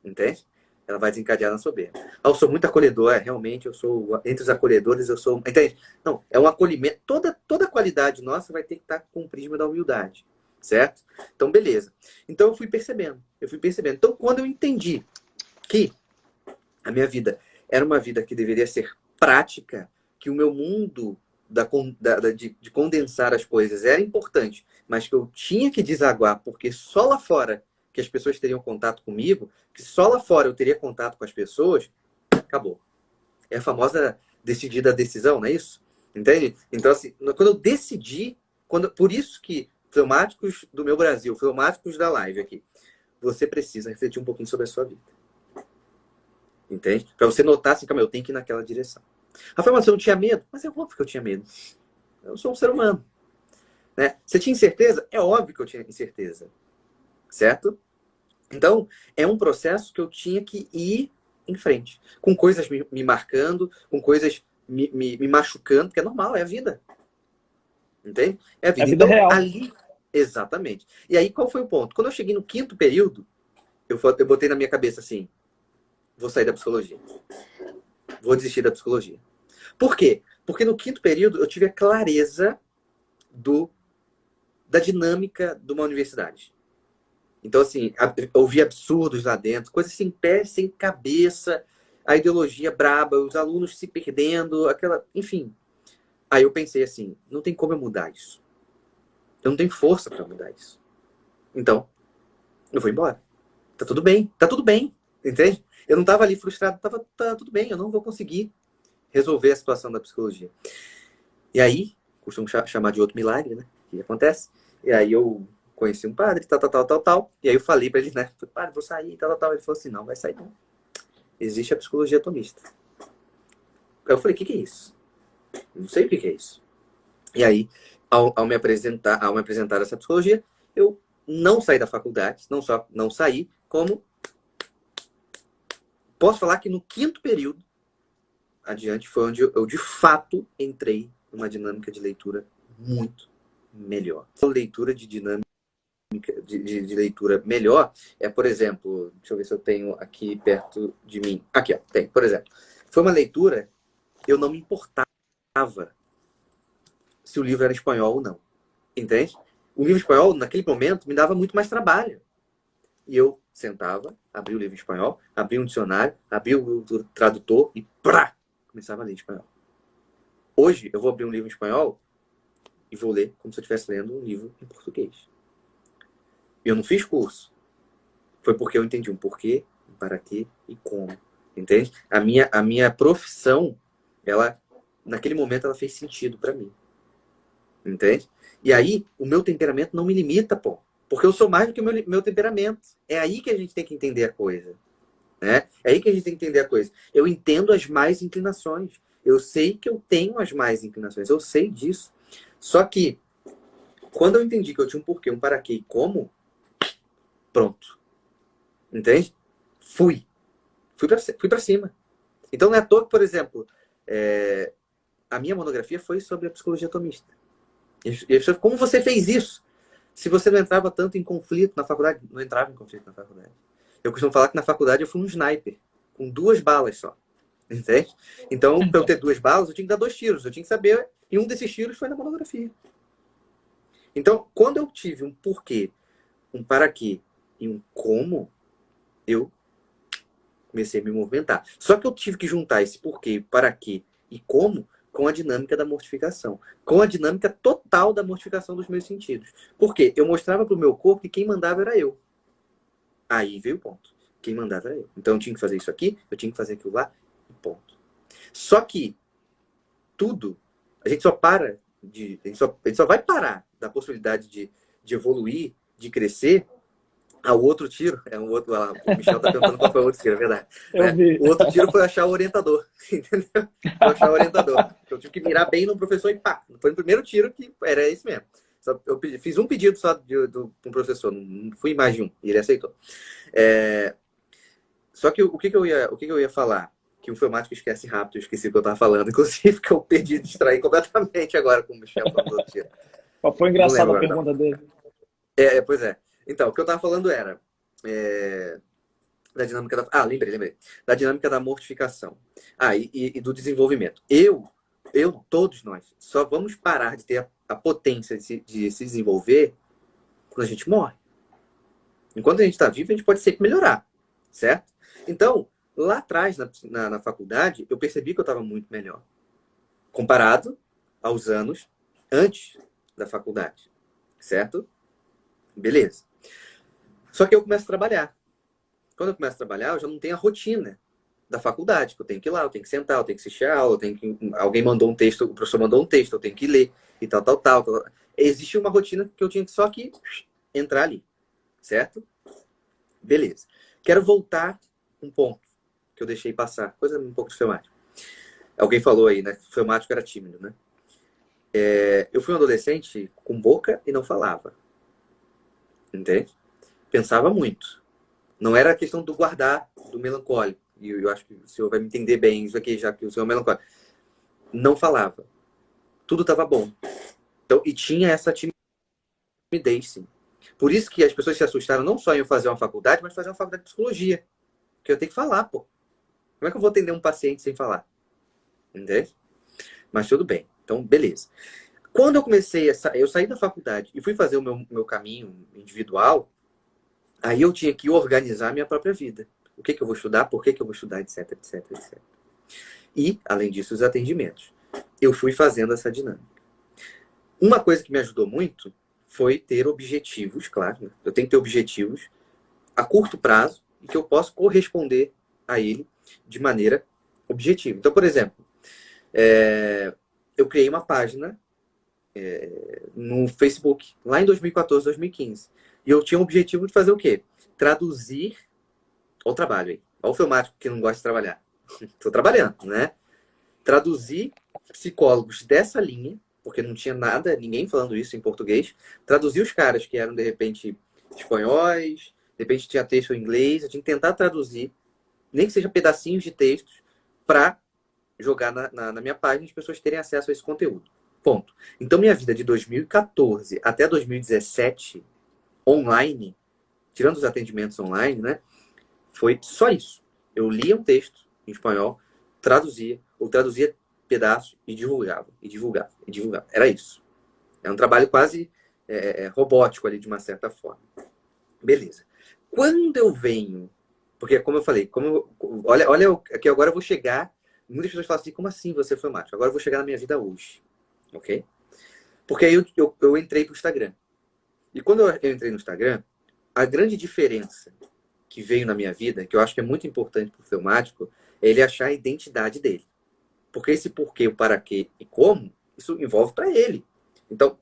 Entende? Ela vai desencadear na soberba. Eu sou muito acolhedor, realmente, eu sou, entre os acolhedores, eu sou... Entende? Não, é um acolhimento. Toda qualidade nossa vai ter que estar com o prisma da humildade. Certo? Então, beleza. Então, eu fui percebendo. Então, quando eu entendi que a minha vida era uma vida que deveria ser prática, que o meu mundo de condensar as coisas era importante, mas que eu tinha que desaguar, porque só lá fora que as pessoas teriam contato comigo, que só lá fora eu teria contato com as pessoas, acabou. É a famosa decidida decisão, não é isso? Entende? Então, assim, quando eu decidi, por isso que fleumáticos do meu Brasil, fleumáticos da live aqui, você precisa refletir um pouquinho sobre a sua vida. Entende? Pra você notar assim, calma, eu tenho que ir naquela direção. Rafael, mas você não tinha medo? Mas é óbvio que eu tinha medo. Eu sou um ser humano. Né? Você tinha incerteza? É óbvio que eu tinha incerteza. Certo? Então, é um processo que eu tinha que ir em frente. Com coisas me marcando, com coisas me machucando, que é normal, é a vida. Entende? É a vida. É a vida então, real. ali... Exatamente. E aí, qual foi o ponto? Quando eu cheguei no 5º período, eu botei na minha cabeça assim, vou sair da psicologia. Vou desistir da psicologia. Por quê? Porque no 5º período eu tive a clareza da dinâmica de uma universidade. Então, assim, ouvi absurdos lá dentro, coisas sem pé, sem cabeça, a ideologia braba, os alunos se perdendo, enfim. Aí eu pensei assim, não tem como eu mudar isso. Eu não tenho força para mudar isso. Então, eu vou embora. Tá tudo bem, entende? Eu não estava ali frustrado, tá tudo bem, eu não vou conseguir resolver a situação da psicologia. E aí, costumo chamar de outro milagre, né? O que acontece? E aí eu conheci um padre, tal. E aí eu falei pra ele, né? Padre, vou sair, tal. Ele falou assim, não, vai sair não. Existe a psicologia atomista. Aí eu falei, o que é isso? Não sei o que é isso. E aí, ao me apresentar essa psicologia, eu não saí da faculdade, não só não saí, como posso falar que no 5º período adiante foi onde eu de fato entrei numa dinâmica de leitura muito melhor. A leitura de dinâmica de leitura melhor é, por exemplo, deixa eu ver se eu tenho aqui perto de mim. Aqui, ó, tem, por exemplo. Foi uma leitura, eu não me importava se o livro era espanhol ou não. Entende? O livro espanhol, naquele momento, me dava muito mais trabalho. E eu sentava, abria o livro em espanhol, abria um dicionário, abria o tradutor e começava a ler em espanhol. Hoje, eu vou abrir um livro em espanhol e vou ler como se eu estivesse lendo um livro em português. Eu não fiz curso. Foi porque eu entendi um porquê, um para quê e como. Entende? A minha profissão, naquele momento, ela fez sentido para mim. Entende? E aí, o meu temperamento não me limita, pô. Porque eu sou mais do que o meu temperamento. É aí que a gente tem que entender a coisa. Né? É aí que a gente tem que entender a coisa. Eu entendo as mais inclinações. Eu sei que eu tenho as mais inclinações, eu sei disso. Só que, quando eu entendi que eu tinha um porquê, um para quê e como, pronto. Entende? Fui pra cima. Então, não é à toa que, por exemplo, a minha monografia foi sobre a psicologia atomista. E a pessoa, como você fez isso? Se você não entrava tanto em conflito na faculdade, não entrava em conflito na faculdade. Eu costumo falar que na faculdade eu fui um sniper, com 2 balas só. Entende? Então, para eu ter 2 balas, eu tinha que dar 2 tiros. Eu tinha que saber, e um desses tiros foi na monografia. Então, quando eu tive um porquê, um para quê e um como, eu comecei a me movimentar. Só que eu tive que juntar esse porquê, para quê e como com a dinâmica da mortificação. Com a dinâmica total da mortificação dos meus sentidos. Por quê? Eu mostrava para o meu corpo que quem mandava era eu. Aí veio o ponto. Quem mandava era eu. Então eu tinha que fazer isso aqui, eu tinha que fazer aquilo lá, e ponto. Só que tudo, a gente só para a gente só vai parar da possibilidade de evoluir, de crescer. O outro tiro, um outro, o Michel tá perguntando qual foi o outro tiro, é verdade. Né? O outro tiro foi achar o orientador, entendeu? Foi achar o orientador. Eu tive que mirar bem no professor e pá. Foi o primeiro tiro que era esse mesmo. Eu fiz um pedido só para um professor, não fui mais de um, e ele aceitou. Só que o que eu ia falar? Que o informático esquece rápido, eu esqueci o que eu estava falando, inclusive que eu perdi de distrair completamente agora com o Michel falando do outro tiro. Foi engraçada a pergunta dele. Pois é. Então, o que eu estava falando era da dinâmica da... lembrei. Da dinâmica da mortificação. E do desenvolvimento. Todos nós, só vamos parar de ter a potência de se desenvolver quando a gente morre. Enquanto a gente está vivo, a gente pode sempre melhorar, certo? Então, lá atrás, na faculdade, eu percebi que eu estava muito melhor. Comparado aos anos antes da faculdade, certo? Beleza. Só que eu começo a trabalhar. Quando eu começo a trabalhar, eu já não tenho a rotina da faculdade, que eu tenho que ir lá, eu tenho que sentar, eu tenho que assistir a aula, alguém mandou um texto, o professor mandou um texto, eu tenho que ler, e tal. Existia uma rotina que eu tinha que só que entrar ali, certo? Beleza. Quero voltar um ponto que eu deixei passar, coisa um pouco de filmático. Alguém falou aí, né? Filmático era tímido, né? Eu fui um adolescente com boca e não falava. Entende? Pensava muito. Não era a questão do guardar, do melancólico. E eu acho que o senhor vai me entender bem isso aqui, já que o senhor é melancólico. Não falava. Tudo estava bom. Então, e tinha essa timidez, sim. Por isso que as pessoas se assustaram não só em eu fazer uma faculdade, mas fazer uma faculdade de psicologia. Porque eu tenho que falar, pô. Como é que eu vou atender um paciente sem falar? Entende? Mas tudo bem. Então, beleza. Quando eu saí da faculdade e fui fazer o meu caminho individual, aí eu tinha que organizar a minha própria vida. O que eu vou estudar, por que eu vou estudar, etc, etc, etc. E, além disso, os atendimentos. Eu fui fazendo essa dinâmica. Uma coisa que me ajudou muito foi ter objetivos, claro. Né? Eu tenho que ter objetivos a curto prazo e que eu possa corresponder a ele de maneira objetiva. Então, por exemplo, eu criei uma página no Facebook, lá em 2014, 2015. E eu tinha o objetivo de fazer o quê? Traduzir o trabalho aí. Olha o filmático que não gosta de trabalhar. Estou trabalhando, né? Traduzir psicólogos dessa linha, porque não tinha nada, ninguém falando isso em português. Traduzir os caras que eram, de repente, espanhóis, de repente tinha texto em inglês. Eu tinha que tentar traduzir, nem que seja pedacinhos de textos, para jogar na minha página e as pessoas terem acesso a esse conteúdo. Ponto. Então, minha vida de 2014 até 2017, online, tirando os atendimentos online, né? Foi só isso. Eu lia um texto em espanhol, traduzia pedaços e divulgava. Era isso. É um trabalho quase robótico ali, de uma certa forma. Beleza. Quando eu venho... Porque, como eu falei, olha aqui agora eu vou chegar... Muitas pessoas falam assim, como assim você foi mágico? Agora eu vou chegar na minha vida hoje. Ok? Porque aí eu entrei pro Instagram. E quando eu entrei no Instagram, a grande diferença que veio na minha vida, que eu acho que é muito importante pro filmático, é ele achar a identidade dele. Porque esse porquê, o para quê e como, isso envolve para ele. Então,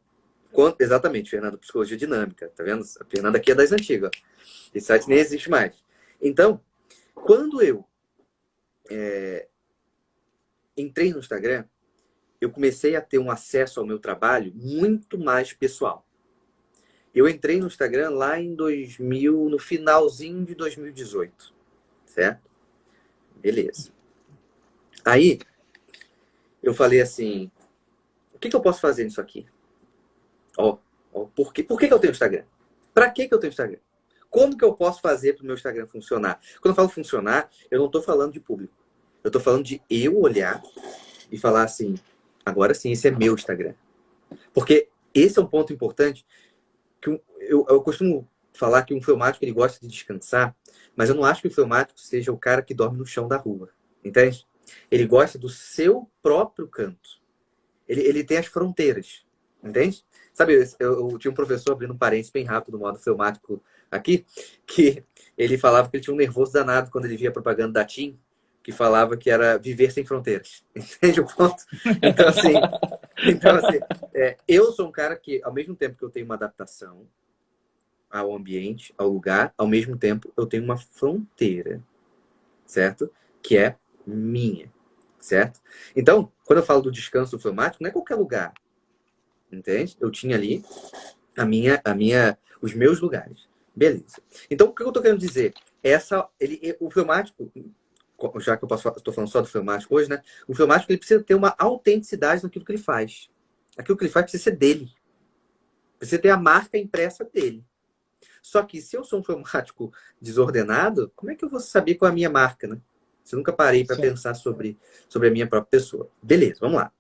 exatamente, Fernando, Psicologia Dinâmica, tá vendo? A Fernanda aqui é das antigas. Esse site nem existe mais. Então, quando eu entrei no Instagram, eu comecei a ter um acesso ao meu trabalho muito mais pessoal. Eu entrei no Instagram lá em 2000, no finalzinho de 2018, certo? Beleza. Aí, eu falei assim, o que eu posso fazer nisso aqui? Por que eu tenho Instagram? Para que eu tenho Instagram? Como que eu posso fazer para o meu Instagram funcionar? Quando eu falo funcionar, eu não estou falando de público. Eu estou falando de eu olhar e falar assim, agora sim, esse é meu Instagram. Porque esse é um ponto importante que eu costumo falar que um fleumático ele gosta de descansar, mas eu não acho que o fleumático seja o cara que dorme no chão da rua. Entende? Ele gosta do seu próprio canto. Ele tem as fronteiras. Entende? Sabe, eu tinha um professor, abrindo um parênteses bem rápido, no modo fleumático aqui, que ele falava que ele tinha um nervoso danado quando ele via a propaganda da TIM, que falava que era viver sem fronteiras. Entende o ponto? Então, assim eu sou um cara que, ao mesmo tempo que eu tenho uma adaptação ao ambiente, ao lugar, ao mesmo tempo eu tenho uma fronteira, certo? Que é minha, certo? Então, quando eu falo do descanso fleumático, não é qualquer lugar, entende? Eu tinha ali os meus lugares. Beleza. Então, o que eu estou querendo dizer? O fleumático, já que eu estou falando só do fleumático hoje, né? O fleumático ele precisa ter uma autenticidade naquilo que ele faz. Aquilo que ele faz precisa ser dele. Precisa ter a marca impressa dele. Só que se eu sou um fleumático desordenado, como é que eu vou saber qual é a minha marca, né? Se eu nunca parei para pensar sobre a minha própria pessoa. Beleza, vamos lá.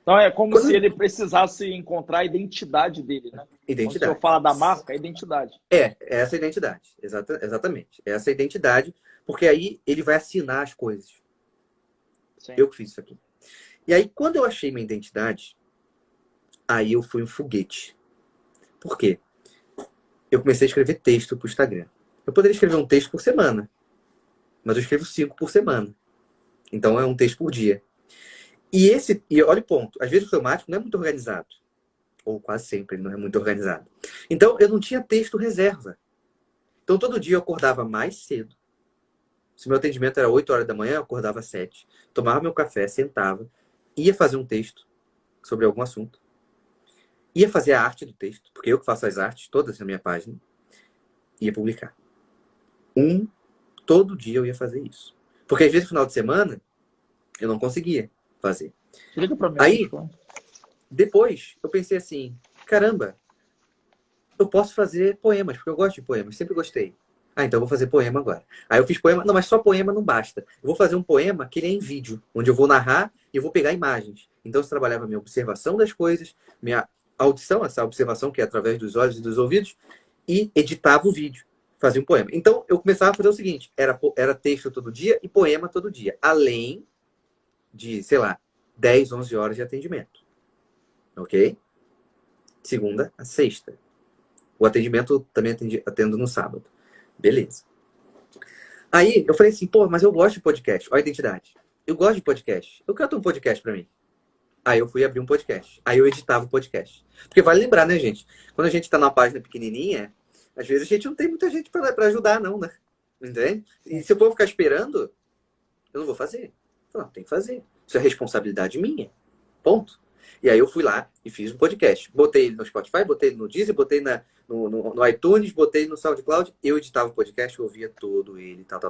Então é como se ele precisasse encontrar a identidade dele, né? Identidade. Quando o senhor fala da marca, é identidade. Essa identidade. Exatamente. Essa identidade, porque aí ele vai assinar as coisas. Sim. Eu que fiz isso aqui. E aí, quando eu achei minha identidade, aí eu fui um foguete. Por quê? Eu comecei a escrever texto pro Instagram. Eu poderia escrever um texto por semana, mas eu escrevo 5 por semana. Então é um texto por dia. E olha o ponto. Às vezes o fleumático não é muito organizado. Ou quase sempre ele não é muito organizado. Então eu não tinha texto reserva. Então todo dia eu acordava mais cedo. Se meu atendimento era 8 horas da manhã, eu acordava às 7. Tomava meu café, sentava, ia fazer um texto sobre algum assunto. Ia fazer a arte do texto, porque eu que faço as artes todas na minha página. Ia publicar. Todo dia eu ia fazer isso. Porque às vezes no final de semana eu não conseguia fazer. Liga pra mim. Aí, depois, eu pensei assim, caramba, eu posso fazer poemas, porque eu gosto de poemas, sempre gostei. Então eu vou fazer poema agora. Aí eu fiz poema, não, mas só poema não basta. Eu vou fazer um poema que ele é em vídeo, onde eu vou narrar e eu vou pegar imagens. Então eu trabalhava a minha observação das coisas, minha audição, essa observação que é através dos olhos e dos ouvidos, e editava o vídeo, fazia um poema. Então eu começava a fazer o seguinte, era texto todo dia e poema todo dia, além de, sei lá, 10, 11 horas de atendimento. Ok? Segunda a sexta. O atendimento também atendo no sábado. Beleza. Aí eu falei assim, mas eu gosto de podcast. Olha a identidade. Eu gosto de podcast. Eu quero ter um podcast pra mim. Aí eu fui abrir um podcast. Aí eu editava o podcast. Porque vale lembrar, né, gente? Quando a gente tá numa página pequenininha, às vezes a gente não tem muita gente pra ajudar, não, né? Entende? E se eu for ficar esperando, eu não vou fazer. Não, tem que fazer. Isso é responsabilidade minha. Ponto. E aí eu fui lá e fiz um podcast. Botei ele no Spotify, botei ele no Deezer, botei no iTunes, botei no SoundCloud. Eu editava o podcast, eu ouvia todo ele, tal.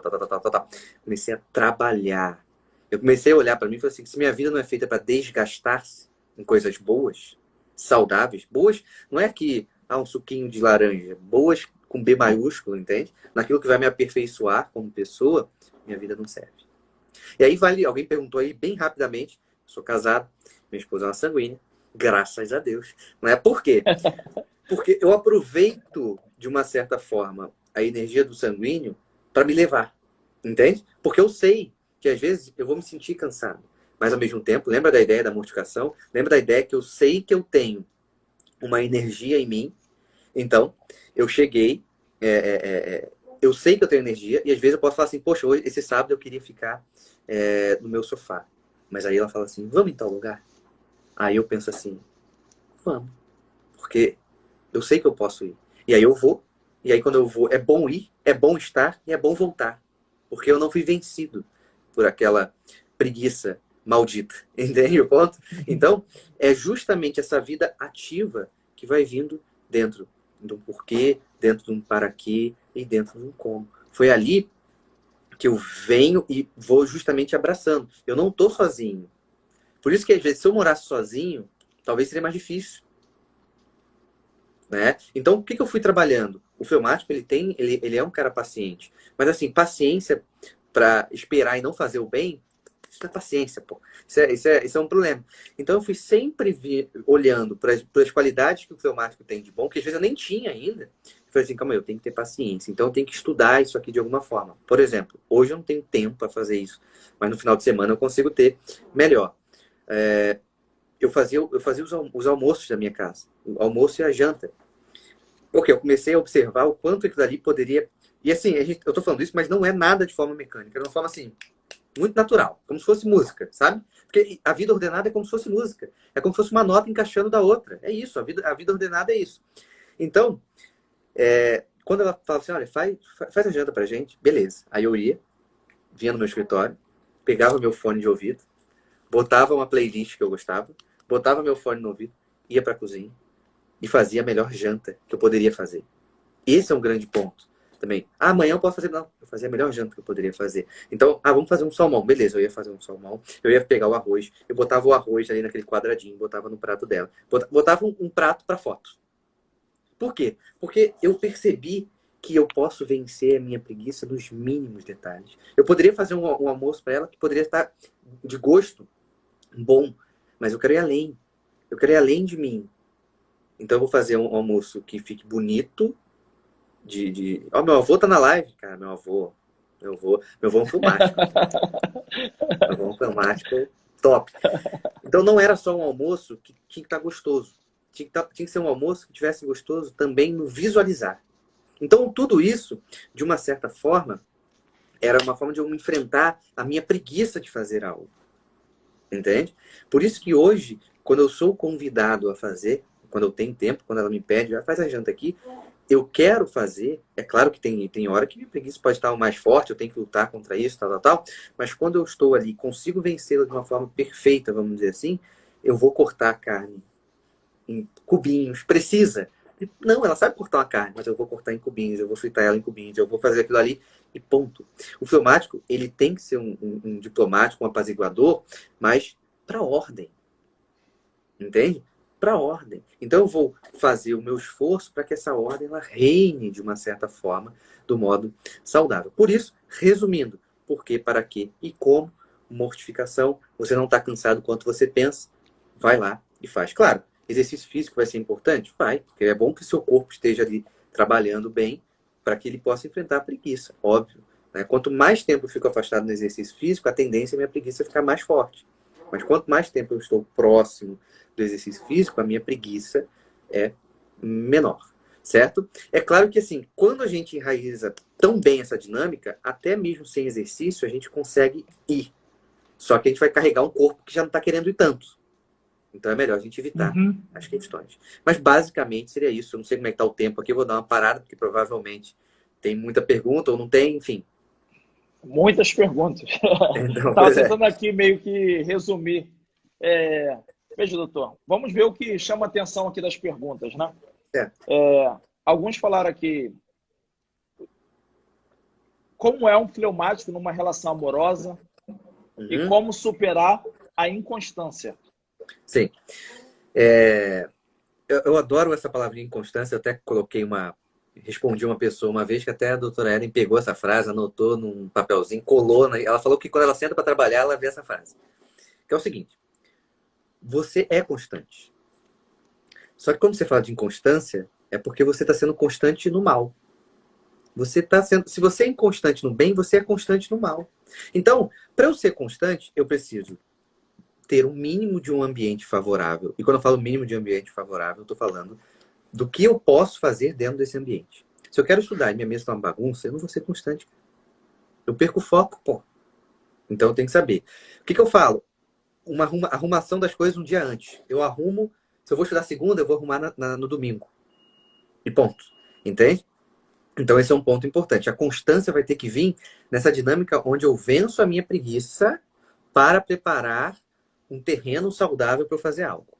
Comecei a trabalhar. Eu comecei a olhar para mim e falei assim, se minha vida não é feita para desgastar-se em coisas boas, saudáveis, boas, não é que um suquinho de laranja, boas com B maiúsculo, entende? Naquilo que vai me aperfeiçoar como pessoa, minha vida não serve. E aí alguém perguntou aí bem rapidamente, sou casado, minha esposa é uma sanguínea, graças a Deus. Não é por quê? Porque eu aproveito, de uma certa forma, a energia do sanguíneo para me levar, entende? Porque eu sei que às vezes eu vou me sentir cansado, mas ao mesmo tempo, lembra da ideia da mortificação? Lembra da ideia que eu sei que eu tenho uma energia em mim? Então, eu cheguei, eu sei que eu tenho energia, e às vezes eu posso falar assim, poxa, hoje, esse sábado eu queria ficar no meu sofá. Mas aí ela fala assim, vamos em tal lugar? Aí eu penso assim, vamos. Porque eu sei que eu posso ir. E aí eu vou, e aí quando eu vou, é bom ir, é bom estar e é bom voltar. Porque eu não fui vencido por aquela preguiça maldita. Entende o ponto? Então, é justamente essa vida ativa que vai vindo dentro de um porquê, dentro de um para quê e dentro de um como. Foi ali que eu venho e vou justamente abraçando. Eu não estou sozinho. Por isso que, às vezes, se eu morasse sozinho, talvez seria mais difícil. Né? Então, o que eu fui trabalhando? O fleumático, ele é um cara paciente. Mas, assim, paciência para esperar e não fazer o bem, isso não é paciência, pô. Isso é um problema. Então, eu fui sempre olhando para as qualidades que o fleumático tem de bom, que às vezes eu nem tinha ainda. Eu falei assim, calma aí, eu tenho que ter paciência. Então, eu tenho que estudar isso aqui de alguma forma. Por exemplo, hoje eu não tenho tempo para fazer isso, mas no final de semana eu consigo ter melhor. Eu fazia os almoços da minha casa. O almoço e a janta. Porque eu comecei a observar o quanto aquilo ali poderia... E assim, eu tô falando isso, mas não é nada de forma mecânica. É uma forma, assim, muito natural. Como se fosse música, sabe? Porque a vida ordenada é como se fosse música. É como se fosse uma nota encaixando da outra. É isso, a vida ordenada é isso. Então, quando ela falava assim, olha, faz a janta pra gente. Beleza. Aí eu ia, vinha no meu escritório, pegava meu fone de ouvido, botava uma playlist que eu gostava, botava meu fone no ouvido, ia pra cozinha e fazia a melhor janta que eu poderia fazer. Esse é um grande ponto também. Amanhã eu posso fazer... Não, eu fazia a melhor janta que eu poderia fazer. Então, vamos fazer um salmão. Beleza, eu ia fazer um salmão. Eu ia pegar o arroz. Eu botava o arroz ali naquele quadradinho, botava no prato dela. Botava um prato para foto. Por quê? Porque eu percebi que eu posso vencer a minha preguiça nos mínimos detalhes. Eu poderia fazer um almoço para ela que poderia estar de gosto bom, mas eu quero ir além. Eu quero ir além de mim. Então eu vou fazer um almoço que fique bonito. Meu avô tá na live, cara. Meu avô é um filmático. Meu avô é um filmático top. Então não era só um almoço que tinha que estar gostoso. Tinha que ser um almoço que tivesse gostoso também no visualizar. Então tudo isso, de uma certa forma, era uma forma de eu enfrentar a minha preguiça de fazer algo. Entende? Por isso que hoje, quando eu sou convidado a fazer, quando eu tenho tempo, quando ela me pede, faz a janta aqui, eu quero fazer. É claro que tem hora que minha preguiça pode estar mais forte, eu tenho que lutar contra isso, tal. Mas quando eu estou ali, consigo vencê-la de uma forma perfeita, vamos dizer assim, eu vou cortar a carne em cubinhos. Precisa. Não, ela sabe cortar uma carne, mas eu vou cortar em cubinhos, eu vou fritar ela em cubinhos, eu vou fazer aquilo ali e ponto. O fleumático, ele tem que ser um diplomático, um apaziguador, mas para ordem. Entende? Para ordem. Então eu vou fazer o meu esforço para que essa ordem ela reine de uma certa forma, do modo saudável. Por isso, resumindo, por quê, para quê e como, mortificação, você não está cansado quanto você pensa, vai lá e faz. Claro, exercício físico vai ser importante? Vai, porque é bom que o seu corpo esteja ali trabalhando bem para que ele possa enfrentar a preguiça, óbvio. Né? Quanto mais tempo eu fico afastado no exercício físico, a tendência é a minha preguiça ficar mais forte. Mas quanto mais tempo eu estou próximo do exercício físico, a minha preguiça é menor, certo? É claro que, assim, quando a gente enraiza tão bem essa dinâmica, até mesmo sem exercício, a gente consegue ir. Só que a gente vai carregar um corpo que já não está querendo ir tanto. Então é melhor a gente evitar as questões. Mas basicamente seria isso. Eu não sei como é que está o tempo aqui, eu vou dar uma parada, porque provavelmente tem muita pergunta ou não tem, enfim. Muitas perguntas. Estava tentando aqui meio que resumir. Veja, doutor, vamos ver o que chama a atenção aqui das perguntas, né? Alguns falaram aqui como é um fleumático numa relação amorosa e como superar a inconstância. Sim. Eu adoro essa palavrinha inconstância, eu até respondi uma pessoa uma vez que até a doutora Ellen pegou essa frase, anotou num papelzinho, colou, né? Ela falou que quando ela senta para trabalhar, ela vê essa frase. Que é o seguinte: você é constante. Só que quando você fala de inconstância, é porque você está sendo constante no mal. Se você é inconstante no bem, você é constante no mal. Então, para eu ser constante, eu preciso ter um mínimo de um ambiente favorável. E quando eu falo mínimo de um ambiente favorável, eu estou falando do que eu posso fazer dentro desse ambiente. Se eu quero estudar e minha mesa está uma bagunça, eu não vou ser constante. Eu perco o foco, pô. Então eu tenho que saber. O que eu falo? Uma arrumação das coisas um dia antes. Eu arrumo, se eu vou estudar segunda, eu vou arrumar no domingo. E ponto. Entende? Então esse é um ponto importante. A constância vai ter que vir nessa dinâmica onde eu venço a minha preguiça para preparar um terreno saudável para eu fazer algo.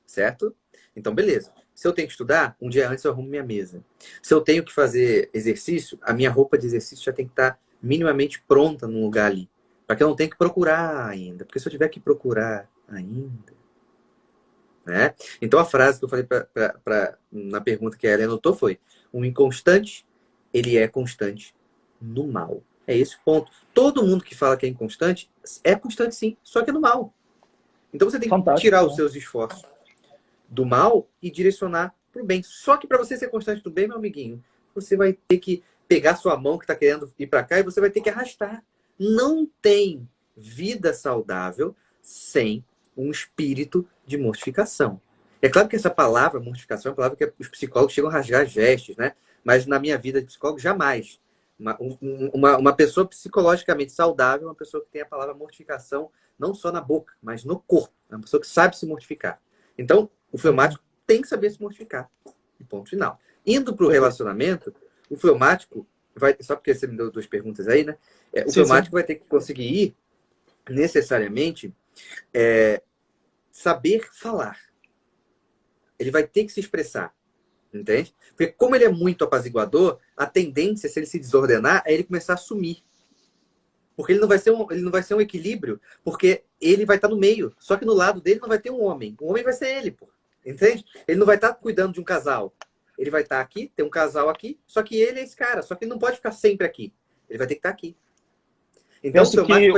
Certo? Então, beleza. Se eu tenho que estudar, um dia antes eu arrumo minha mesa. Se eu tenho que fazer exercício, a minha roupa de exercício já tem que estar minimamente pronta num lugar ali. Para que eu não tenha que procurar ainda. Porque se eu tiver que procurar ainda... Né? Então, a frase que eu falei na pergunta que a Helena anotou foi: um inconstante, ele é constante no mal. É esse o ponto. Todo mundo que fala que é constante sim, só que é no mal. Então, você tem que tirar os seus esforços do mal e direcionar para o bem. Só que para você ser constante do bem, meu amiguinho, você vai ter que pegar sua mão que está querendo ir para cá e você vai ter que arrastar. Não tem vida saudável sem um espírito de mortificação. É claro que essa palavra, mortificação, é uma palavra que os psicólogos chegam a rasgar as vestes, né? Mas na minha vida de psicólogo, jamais. Uma pessoa psicologicamente saudável é uma pessoa que tem a palavra mortificação não só na boca, mas no corpo. É uma pessoa que sabe se mortificar. Então, o fleumático tem que saber se mortificar. E ponto final. Indo para o relacionamento, o fleumático vai... Só porque você me deu 2 perguntas aí, né? O fleumático vai ter que conseguir ir, necessariamente, saber falar. Ele vai ter que se expressar. Entende? Porque como ele é muito apaziguador, a tendência, se ele se desordenar, é ele começar a sumir. Porque ele não vai ser um equilíbrio, porque ele vai estar no meio. Só que no lado dele não vai ter um homem. O homem vai ser ele, pô. Entende? Ele não vai estar cuidando de um casal. Ele vai estar aqui, tem um casal aqui, só que ele é esse cara. Só que ele não pode ficar sempre aqui. Ele vai ter que estar aqui. Então, penso que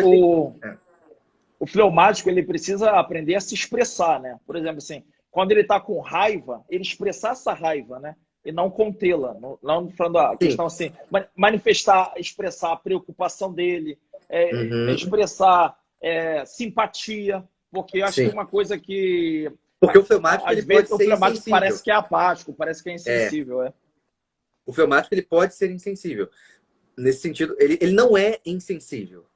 o fleumático, ele precisa aprender a se expressar, né? Por exemplo, assim, quando ele está com raiva, ele expressar essa raiva, né? E não contê-la. Não falando a questão assim, manifestar, expressar a preocupação dele, expressar simpatia, porque eu acho que uma coisa que... Porque o fleumático, ele pode ser insensível. Parece que é apático, parece que é insensível. O fleumático, ele pode ser insensível. Nesse sentido, ele não é insensível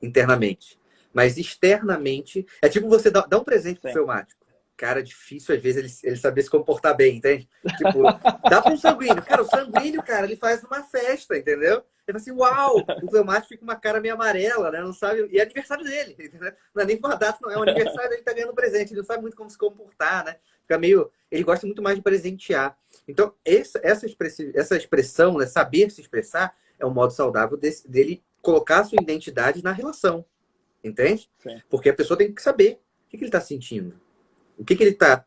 internamente, mas externamente... É tipo você dar um presente pro fleumático. Cara, difícil às vezes ele saber se comportar bem, entende? Tipo, dá para um sanguíneo. Cara, o sanguíneo, cara, ele faz uma festa, entendeu? Ele fala assim, uau! O fleumático fica com uma cara meio amarela, né? Não sabe... E é aniversário dele, entendeu? Não é nem uma data, não. É o aniversário dele, tá ganhando presente. Ele não sabe muito como se comportar, né? Fica meio... Ele gosta muito mais de presentear. Então, essa expressão, né? Saber se expressar, é um modo saudável dele colocar a sua identidade na relação. Entende? Sim. Porque a pessoa tem que saber o que ele está sentindo. O que ele está...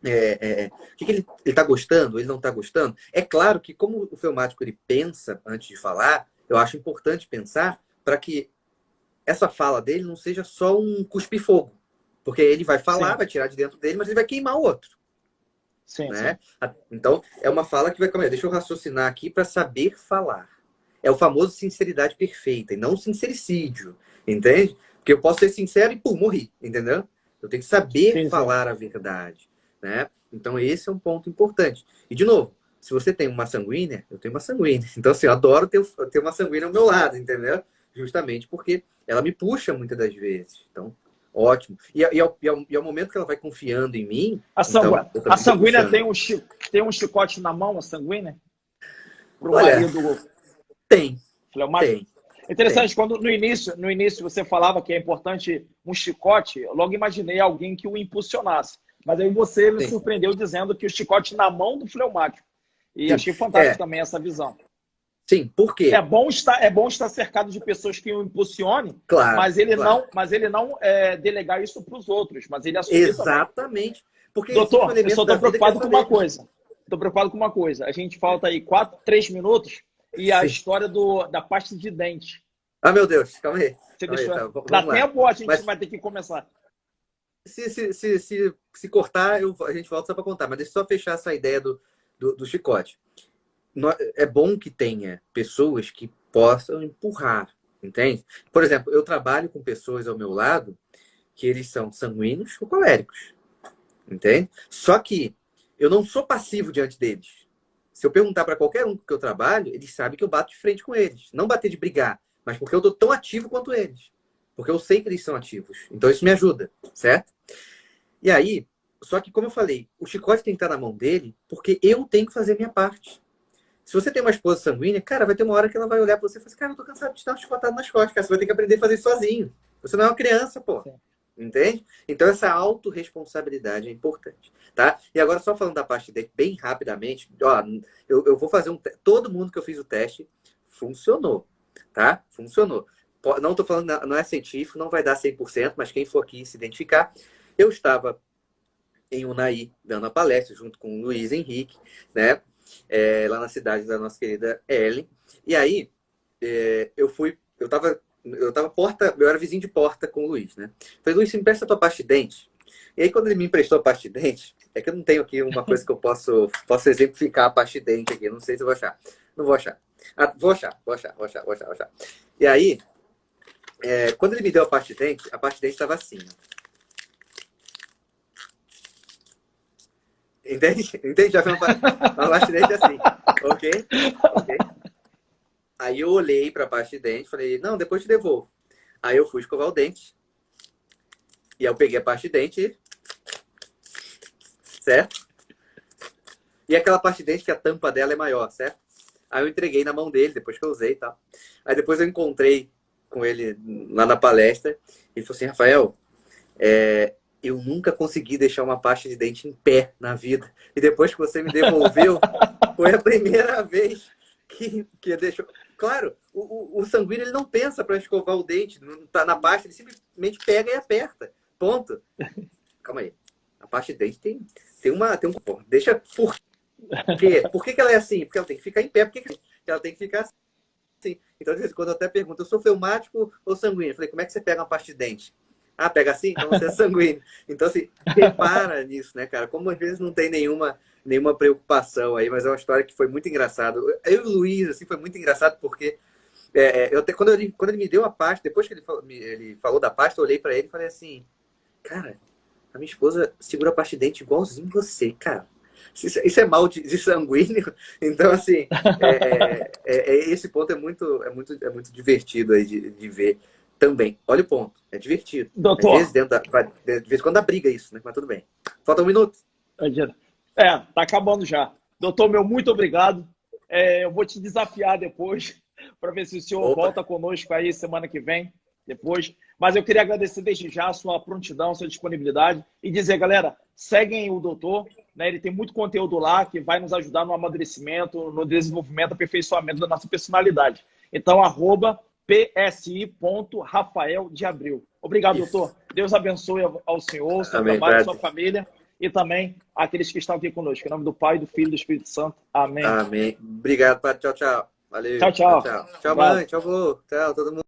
o que ele está gostando, ele não está gostando. É claro que, como o fleumático ele pensa antes de falar, eu acho importante pensar para que essa fala dele não seja só um cuspir-fogo. Porque ele vai falar, vai tirar de dentro dele, mas ele vai queimar o outro. Sim, né? Então, é uma fala que vai... Calma aí, deixa eu raciocinar aqui para saber falar. É o famoso sinceridade perfeita, e não sincericídio. Entende? Porque eu posso ser sincero e, pum, morri. Entendeu? Eu tenho que saber falar a verdade, né? Então, esse é um ponto importante. E, de novo, se você tem uma sanguínea, eu tenho uma sanguínea. Então, assim, eu adoro ter uma sanguínea ao meu lado, entendeu? Justamente porque ela me puxa muitas das vezes. Então, ótimo. E ao momento que ela vai confiando em mim... A sanguínea tem um chicote na mão, a sanguínea? Para o marido... Tem. Fleumático? Interessante, quando no início você falava que é importante um chicote, eu logo imaginei alguém que o impulsionasse. Mas aí você me surpreendeu dizendo que o chicote na mão do fleumático. E achei fantástico também essa visão. Sim, por quê? É bom estar cercado de pessoas que o impulsionem, claro, mas ele não delegar isso para os outros, mas ele assumir exatamente. Também. Porque doutor, eu só estou preocupado com uma coisa. Estou preocupado com uma coisa. A gente falta aí 3 minutos e a história da pasta de dente. Ah, meu Deus, calma aí. Você deixou... Dá tempo ou a gente vai ter que começar? Se cortar, a gente volta só para contar. Mas deixa eu só fechar essa ideia do chicote. É bom que tenha pessoas que possam empurrar, entende? Por exemplo, eu trabalho com pessoas ao meu lado que eles são sanguíneos ou coléricos, entende? Só que eu não sou passivo diante deles. Se eu perguntar para qualquer um que eu trabalho, eles sabem que eu bato de frente com eles. Não bater de brigar, mas porque eu tô tão ativo quanto eles. Porque eu sei que eles são ativos. Então isso me ajuda, certo? E aí, só que como eu falei, o chicote tem que estar na mão dele porque eu tenho que fazer a minha parte. Se você tem uma esposa sanguínea, cara, vai ter uma hora que ela vai olhar para você e falar assim, cara, eu tô cansado de estar chicotado nas costas, cara, você vai ter que aprender a fazer isso sozinho. Você não é uma criança, pô. Sim. Entende? Então, essa autorresponsabilidade é importante, tá? E agora, só falando da parte de bem rapidamente, ó, eu vou fazer todo mundo que eu fiz o teste funcionou, tá? Funcionou. Não tô falando, não é científico, não vai dar 100%, mas quem for aqui se identificar, eu estava em Unai, dando a palestra, junto com o Luiz Henrique, né? Lá na cidade da nossa querida Ellen. E aí, eu era vizinho de porta com o Luiz, né? Falei, Luiz, você me empresta a tua pasta de dente? E aí, quando ele me emprestou a pasta de dente, é que eu não tenho aqui uma coisa que eu posso exemplificar a pasta de dente aqui, não sei se eu vou achar. Não vou achar. Ah, vou achar. E aí, quando ele me deu a pasta de dente estava assim, ó. Entende? Já foi uma pasta de dente assim. Ok? Aí eu olhei para a pasta de dente e falei, não, depois te devolvo. Aí eu fui escovar o dente. E aí eu peguei a pasta de dente. Certo? E aquela pasta de dente que a tampa dela é maior, certo? Aí eu entreguei na mão dele, depois que eu usei e tal. Aí depois eu encontrei com ele lá na palestra. Ele falou assim, Rafael, eu nunca consegui deixar uma pasta de dente em pé na vida. E depois que você me devolveu, foi a primeira vez que deixou... Claro, o sanguíneo ele não pensa para escovar o dente. Não tá na pasta, ele simplesmente pega e aperta. Ponto. Calma aí. A pasta de dente tem um... Deixa... Por quê? Por que ela é assim? Porque ela tem que ficar em pé. Por que ela tem que ficar assim? Então, de vez em quando eu até pergunto, eu sou fleumático ou sanguíneo? Eu falei, como é que você pega uma pasta de dente? Ah, pega assim? Então você é sanguíneo. Então, assim, repara nisso, né, cara? Como às vezes não tem nenhuma preocupação aí, mas é uma história que foi muito engraçada. Eu e o Luiz, assim, foi muito engraçado porque quando ele me deu a pasta, depois que ele falou da pasta, eu olhei pra ele e falei assim, cara, a minha esposa segura a pasta de dente igualzinho você, cara. Isso é mal de sanguíneo. Então, assim, esse ponto é muito divertido aí de ver também. Olha o ponto. É divertido. Doutor. Às vezes, de vez em quando dá briga isso, né? Mas tudo bem. Falta um minuto. Tá acabando já. Doutor, muito obrigado. Eu vou te desafiar depois para ver se o senhor volta conosco aí semana que vem, depois. Mas eu queria agradecer desde já a sua prontidão, a sua disponibilidade e dizer, galera, seguem o doutor, né? Ele tem muito conteúdo lá que vai nos ajudar no amadurecimento, no desenvolvimento, aperfeiçoamento da nossa personalidade. Então, @psi.Rafael de Abreu. Obrigado, doutor. Deus abençoe ao senhor, seu trabalho, sua família e também aqueles que estão aqui conosco. Em nome do Pai, do Filho e do Espírito Santo. Amém. Amém. Obrigado, Padre. Tchau, tchau. Valeu. Tchau, tchau. Tchau, mãe. Tchau, vô. Tchau, todo mundo.